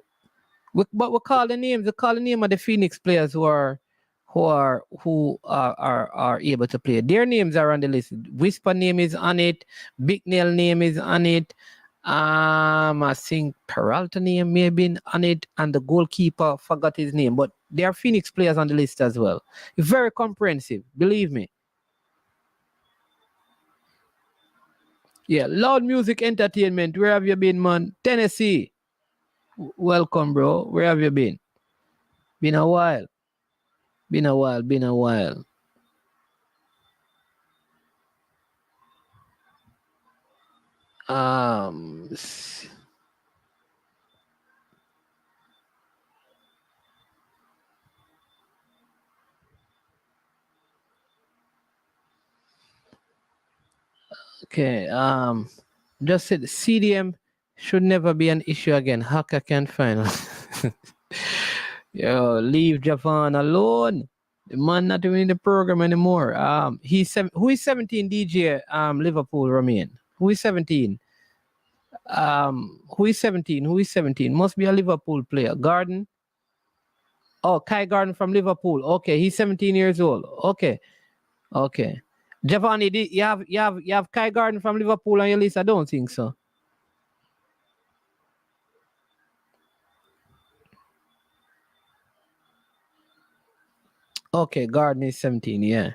But we call the names. We call the name of the Phoenix players who are able to play. Their names are on the list. Whisper name is on it. Big Nail name is on it. I think Peralta name may have been on it, and the goalkeeper forgot his name. But there are Phoenix players on the list as well. Very comprehensive, believe me. Yeah, Loud Music Entertainment. Where have you been, man? Tennessee. Welcome, bro. Where have you been? Been a while. Okay. Just said CDM should never be an issue again. Hacker can't find us. Yo, leave Japan alone. The man not even in the program anymore. Who is 17 DJ Liverpool Romain? Who is 17? Who is 17? Who is 17? Must be a Liverpool player. Garden. Oh, Kai Garden from Liverpool. Okay, he's 17 years old. Okay. Giovanni, you have Kai Garden from Liverpool on your list? I don't think so. Okay, Garden is 17, yeah.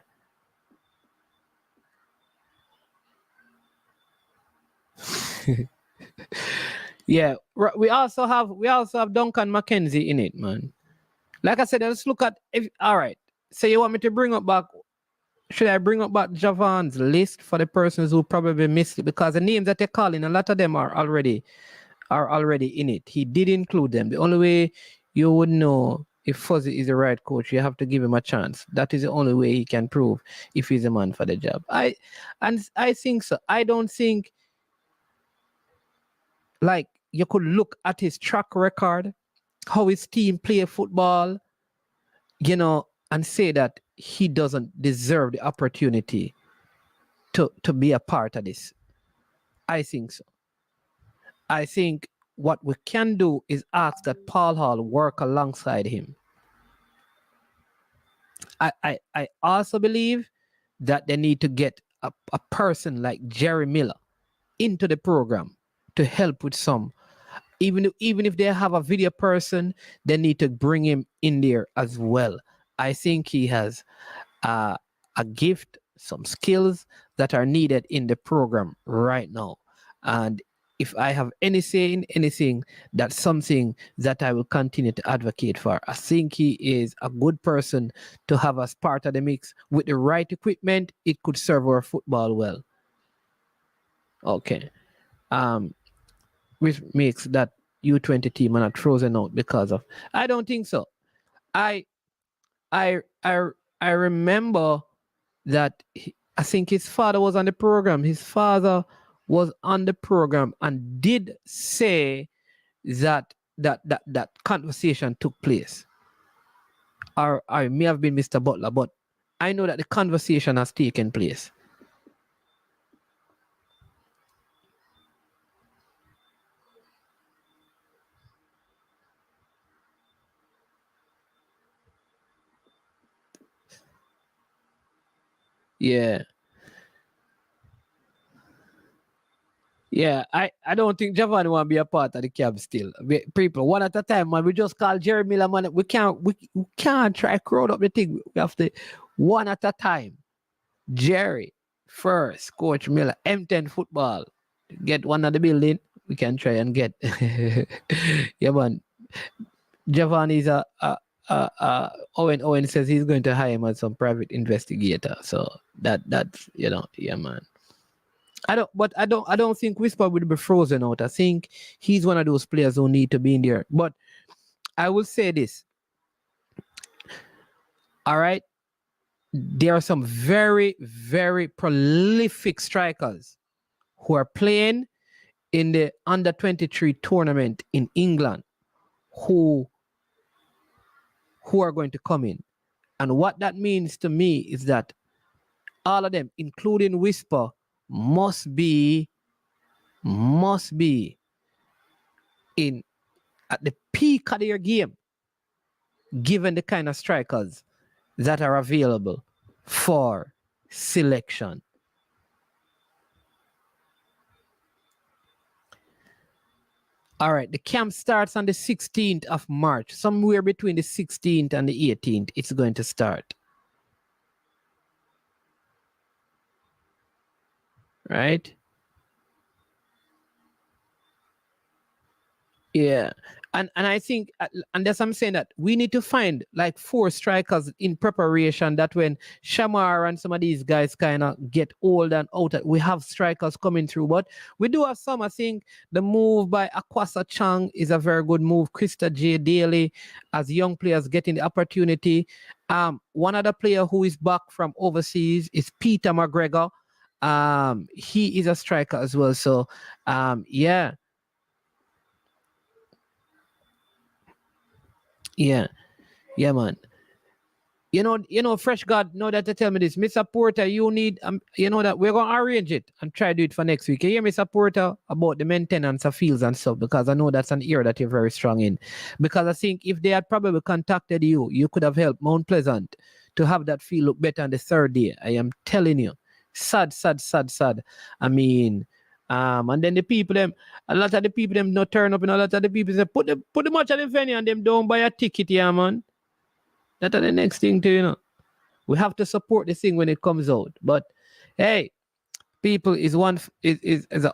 Yeah, we also have Duncan McKenzie in it, man. Like I said, let's look at all right. So you want me to bring up back? Should I bring up back Javon's list for the persons who probably missed it? Because the names that they're calling, a lot of them are already in it. He did include them. The only way you would know if Fuzzy is the right coach, you have to give him a chance. That is the only way he can prove if he's a man for the job. I think so. I don't think like you could look at his track record, how his team play football, and say that he doesn't deserve the opportunity to be a part of this. I think so. I think what we can do is ask that Paul Hall work alongside him. I also believe that they need to get a person like Jerry Miller into the program to help with some. Even if they have a video person, they need to bring him in there as well. I think he has a gift, some skills that are needed in the program right now. And if I have any say in anything, that's something that I will continue to advocate for. I think he is a good person to have as part of the mix. With the right equipment, it could serve our football well. Okay. Which makes that U20 team not frozen out because of... I don't think so. I remember that I think his father was on the program. His father was on the program and did say that conversation took place. Or I may have been Mr. Butler, but I know that the conversation has taken place. Yeah. Yeah, I don't think Javon want to be a part of the camp still. People, one at a time, man. We just call Jerry Miller, man. We can't try crowd up the thing. We have to one at a time. Jerry first, Coach Miller, M10 football. Get one of the building. We can try and get. Yeah, man. Javon is Owen says he's going to hire him as some private investigator. So that's yeah, man. I don't think Whisper will be frozen out. I think he's one of those players who need to be in there. But I will say this. All right. There are some very, very prolific strikers who are playing in the under-23 tournament in England who are going to come in. And what that means to me is that all of them, including Whisper, must be in at the peak of their game, given the kind of strikers that are available for selection. All right, the camp starts on the 16th of March. Somewhere between the 16th and the 18th, it's going to start. Right? Yeah. And I think, and that's I'm saying that we need to find like 4 strikers in preparation that when Shamar and some of these guys kind of get old and out, we have strikers coming through. But we do have some. I think the move by Akwasa Chang is a very good move. Krista J. Daly, as young players getting the opportunity. One other player who is back from overseas is Peter McGregor. He is a striker as well. So, yeah. Yeah, man. Fresh God, know that to tell me this. Mr. Porter, you need, that we're going to arrange it and try to do it for next week. You hear, Mr. Porter, about the maintenance of fields and stuff, because I know that's an area that you're very strong in. Because I think if they had probably contacted you, you could have helped Mount Pleasant to have that field look better on the third day. I am telling you. Sad. I mean, and then the people them, a lot of the people them not turn up, and a lot of the people say, put the match at the venue and them don't buy a ticket, yeah, man. That's the next thing too, We have to support this thing when it comes out. But hey, people, is an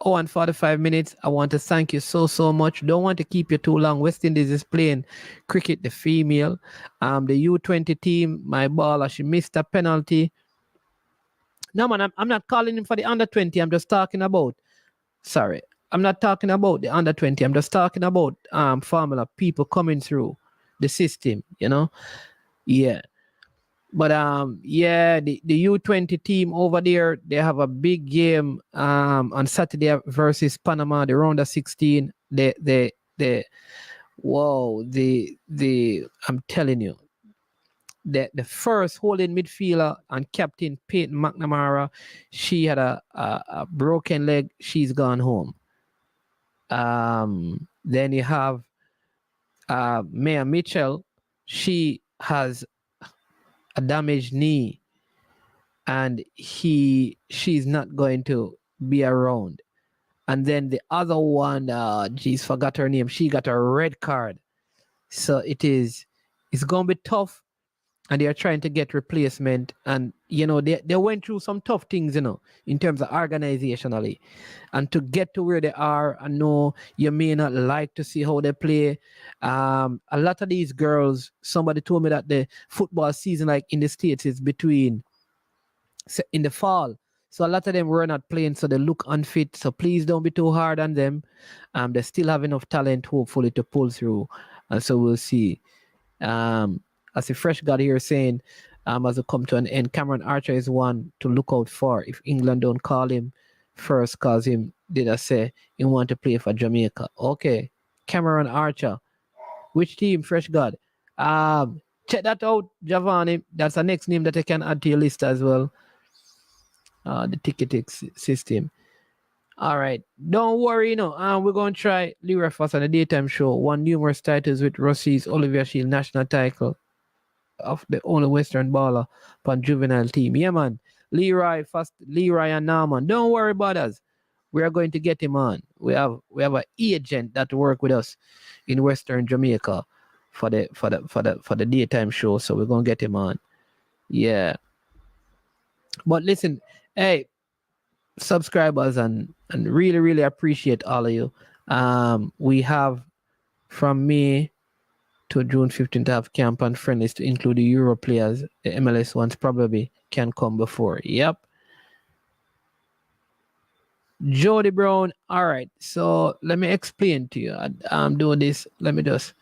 hour and 45 minutes. I want to thank you so much. Don't want to keep you too long. West Indies is playing cricket, the female. The U20 team, my baller, she missed a penalty. No, man, I'm not calling him for the under 20. I'm just talking about. Sorry, I'm not talking about the under 20. I'm just talking about formula people coming through the system. Yeah. But the U20 team over there, they have a big game on Saturday versus Panama, the round of 16. I'm telling you, the first holding midfielder and captain Peyton McNamara, she had a broken leg. She's gone home. Then you have Maya Mitchell. She has a damaged knee, and she's not going to be around. And then the other one, forgot her name. She got a red card. So it's going to be tough. And they are trying to get replacement. And, they went through some tough things, in terms of organizationally. And to get to where they are, I know you may not like to see how they play. A lot of these girls, somebody told me that the football season, like in the States, is in the fall. So a lot of them were not playing, so they look unfit. So please don't be too hard on them. They still have enough talent, hopefully, to pull through. And so we'll see. As a fresh guy here saying, as we come to an end, Cameron Archer is one to look out for if England don't call him first, cause him did I say he want to play for Jamaica. Okay, Cameron Archer. Which team, fresh god? Check that out, Giovanni. That's the next name that I can add to your list as well. The ticketing system. All right, don't worry, we're going to try Leroy first on the daytime show. Won numerous titles with Rossi's Olivia Shield national title of the only Western baller on juvenile team. Yeah, man. Leroy and Norman. Don't worry about us. We are going to get him on. We have an agent that work with us in Western Jamaica for the daytime show. So we're gonna get him on. Yeah. But listen, hey, subscribers and really, really appreciate all of you. We have from May to June 15th to have camp and friendlies to include the Euro players. The MLS ones probably can come before. Yep. Jody Brown. All right. So let me explain to you. I'm doing this. Let me just.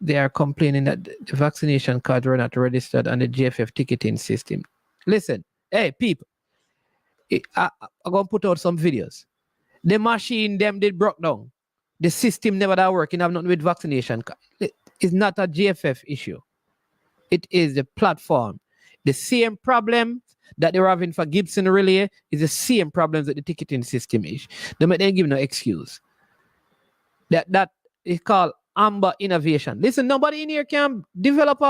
They are complaining that the vaccination cards were not registered on the GFF ticketing system. Listen, hey, people. I'm going to put out some videos. The machine, them did broke down. The system never that working. Have nothing with vaccination. It's not a GFF issue. It is the platform. The same problem that they were having for Gibson Relay is the same problems that the ticketing system is. They give no excuse. That is called Amber Innovation. Listen, nobody in here can develop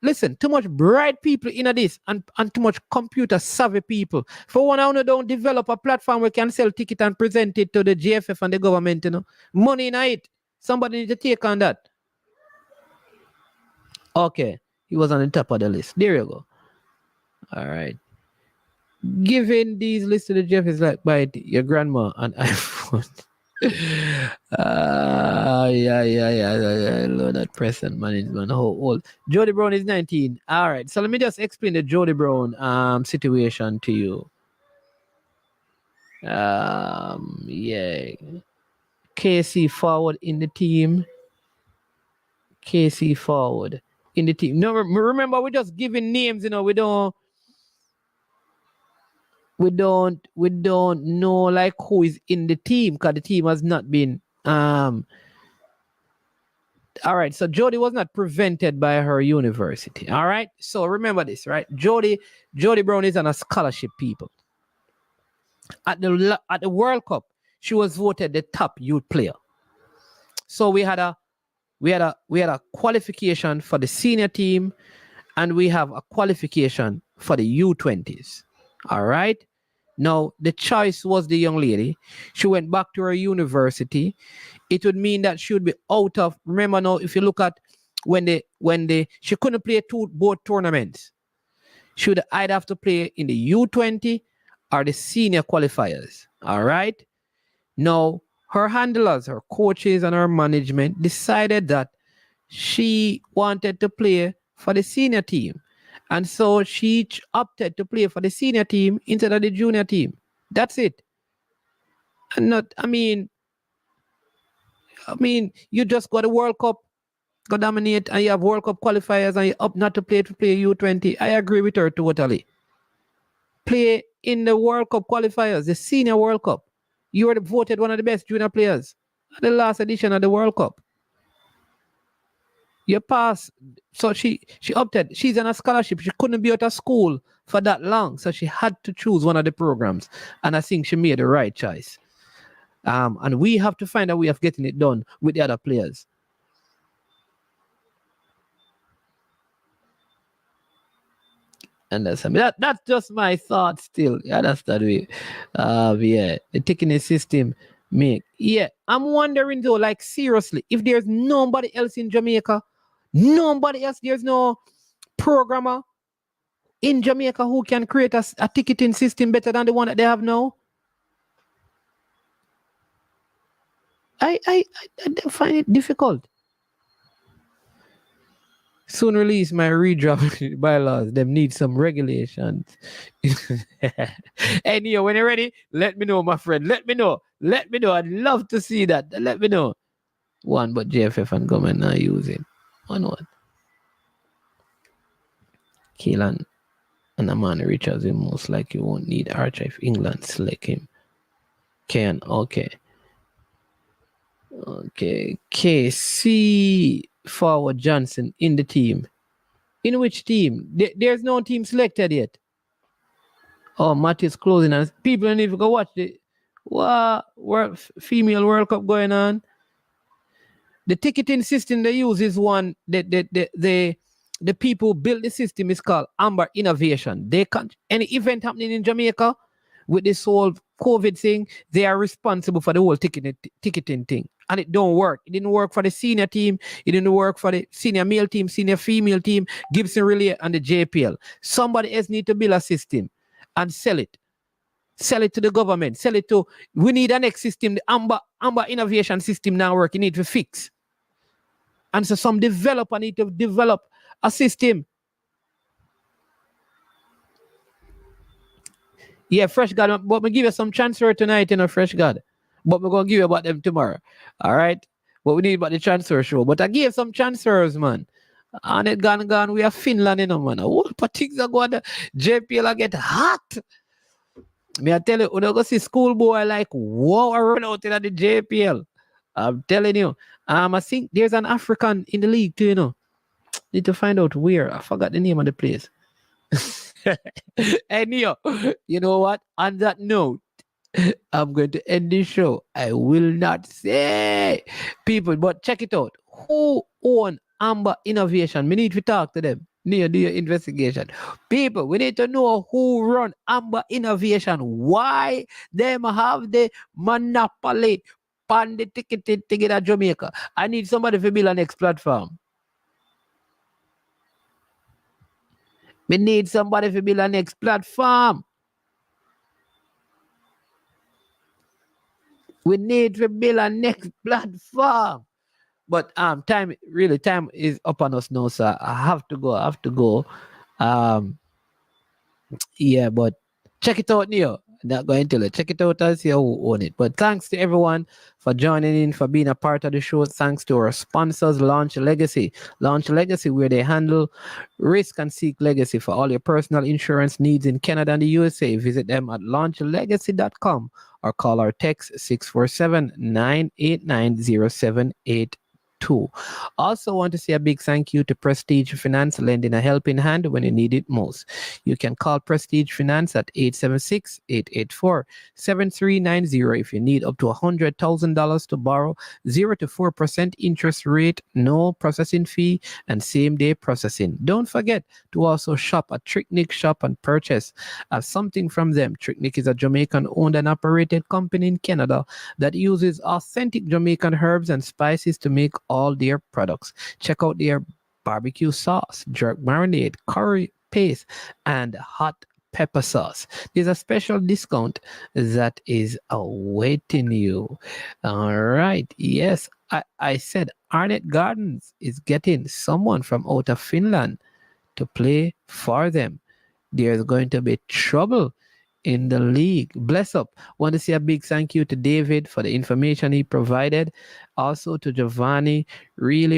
listen, too much bright people in this and too much computer savvy people. For one, I don't develop a platform where can sell ticket and present it to the GFF and the government, Money in it. Somebody need to take on that. Okay. He was on the top of the list. There you go. All right. Giving these lists to the GFF is like buy your grandma an iPhone. Low that present management. How old? Jody Brown is 19. All right. So let me just explain the Jody Brown situation to you. Yeah. KC forward in the team. KC forward in the team. No, remember we're just giving names. We don't know like who is in the team because the team has not been All right, so Jody was not prevented by her university. All right, so remember this, right? Jody Brown is on a scholarship, people. At the World Cup, she was voted the top youth player. So we had a qualification for the senior team, and we have a qualification for the U20s. All right. Now the choice was the young lady. She went back to her university. It would mean that she would be out of. Remember now, if you look at when she couldn't play both tournaments, she would either have to play in the U20 or the senior qualifiers. All right. Now her handlers, her coaches, and her management decided that she wanted to play for the senior team. And so she opted to play for the senior team instead of the junior team. That's it. And you just got a World Cup, go dominate, and you have World Cup qualifiers, and you up not to play U20. I agree with her totally. Play in the World Cup qualifiers, the senior World Cup. You were voted one of the best junior players at the last edition of the World Cup. You pass. So she opted. She's on a scholarship. She couldn't be out of school for that long. So she had to choose one of the programs. And I think she made the right choice. And we have to find a way of getting it done with the other players. And that's just my thought still. Yeah, that's that way. The ticketing system make. Yeah, I'm wondering though, like seriously, if there's nobody else in Jamaica, there's no programmer in Jamaica who can create a ticketing system better than the one that they have now. I find it difficult. Soon release my redraft bylaws. Them need some regulations. Hey, Neo, when you're ready, let me know, my friend. Let me know. I'd love to see that. Let me know. One, but JFF and government not using. One. Keelan and Amani Richards, most likely won't need Archive England. Select him. Ken, okay. Okay. KC Forward Johnson in the team. In which team? There's no team selected yet. Oh, Matthew's closing, and people need to go watch the female World Cup going on. The ticketing system they use is one. The people who built the system is called Amber Innovation. They can't any event happening in Jamaica with this whole COVID thing. They are responsible for the whole ticketing thing. And it don't work. It didn't work for the senior team. It didn't work for the senior male team, senior female team, Gibson Relay, and the JPL. Somebody else need to build a system and sell it. Sell it to the government. We need a next system. The Amber Innovation system now work. You need to fix. And so some developer need to develop a system. Yeah, Fresh God, but me give you some transfer tonight, Fresh God. But we're going to give you about them tomorrow. All right? What we need about the transfer show. But I gave some transfers, man. And it gone. We are Finland, man. All things are going to JPL are get hot. Me I tell you, when I go see schoolboy like, whoa, I run out in the JPL. I'm telling you. I think there's an African in the league too, Need to find out where. I forgot the name of the place. Hey, Neo, you know what? On that note, I'm going to end this show. I will not say people, but check it out. Who own Amber Innovation? We need to talk to them. Neo, do your investigation. People, we need to know who run Amber Innovation. Why them have the monopoly on the ticketed ticket at Jamaica. I need somebody to build a next platform. We need somebody to build a next platform. We need to build a next platform. But time is up on us now, sir. I have to go. Yeah, but check it out, Neo. Not going to check it out and see who own it. But thanks to everyone for joining in, for being a part of the show. Thanks to our sponsors, Launch Legacy. Launch Legacy, where they handle risk and seek legacy for all your personal insurance needs in Canada and the USA. Visit them at launchlegacy.com or call or text 647-989-0782. too. Also want to say a big thank you to Prestige Finance, lending a helping hand when you need it most. You can call Prestige Finance at 876-884-7390 if you need up to $100,000 to borrow, 0 to 4% interest rate, no processing fee, and same-day processing. Don't forget to also shop at Tricknick Shop and purchase something from them. Tricknick is a Jamaican-owned and operated company in Canada that uses authentic Jamaican herbs and spices to make all their products. Check out their barbecue sauce, jerk marinade, curry paste, and hot pepper sauce. There's a special discount that is awaiting you. All right. Yes, I said Arnett Gardens is getting someone from out of Finland to play for them. There's going to be trouble in the league. Bless up. Want to say a big thank you to David for the information he provided. Also to Giovanni. Really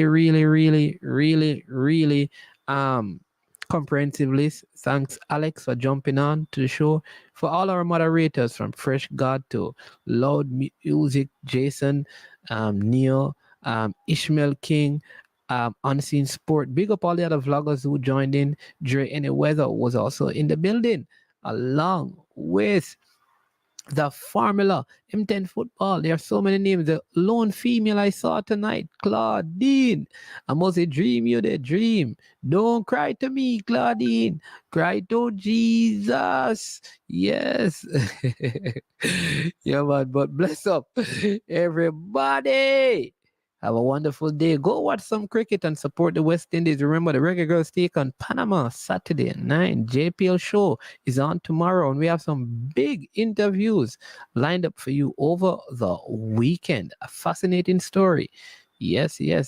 comprehensive list. Thanks, Alex, for jumping on to the show. For all our moderators from Fresh God to Loud Music, Jason, Neil, Ishmael King, Unseen Sport. Big up all the other vloggers who joined in. Dre Anyweather was also in the building, along with the Formula M10 football. There are so many names. The lone female I saw tonight, Claudine. I must say, dream you the dream. Don't cry to me, Claudine. Cry to Jesus. Yes. Yeah, man. But bless up, everybody. Have a wonderful day. Go watch some cricket and support the West Indies. Remember, the Reggae Girls take on Panama Saturday at 9. JPL show is on tomorrow, and we have some big interviews lined up for you over the weekend. A fascinating story. Yes. Yeah,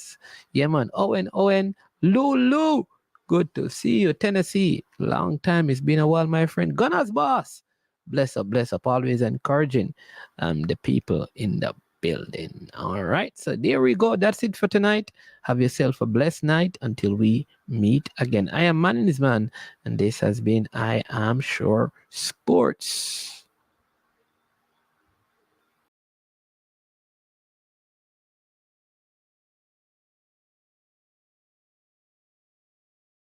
man. Owen, Lulu. Good to see you, Tennessee. Long time. It's been a while, my friend. Gunners boss. Bless up. Always encouraging the people in the building. All right, so there we go. That's it for tonight. Have yourself a blessed night until we meet again. I am Man in His Man, and this has been I Am Sure Sports.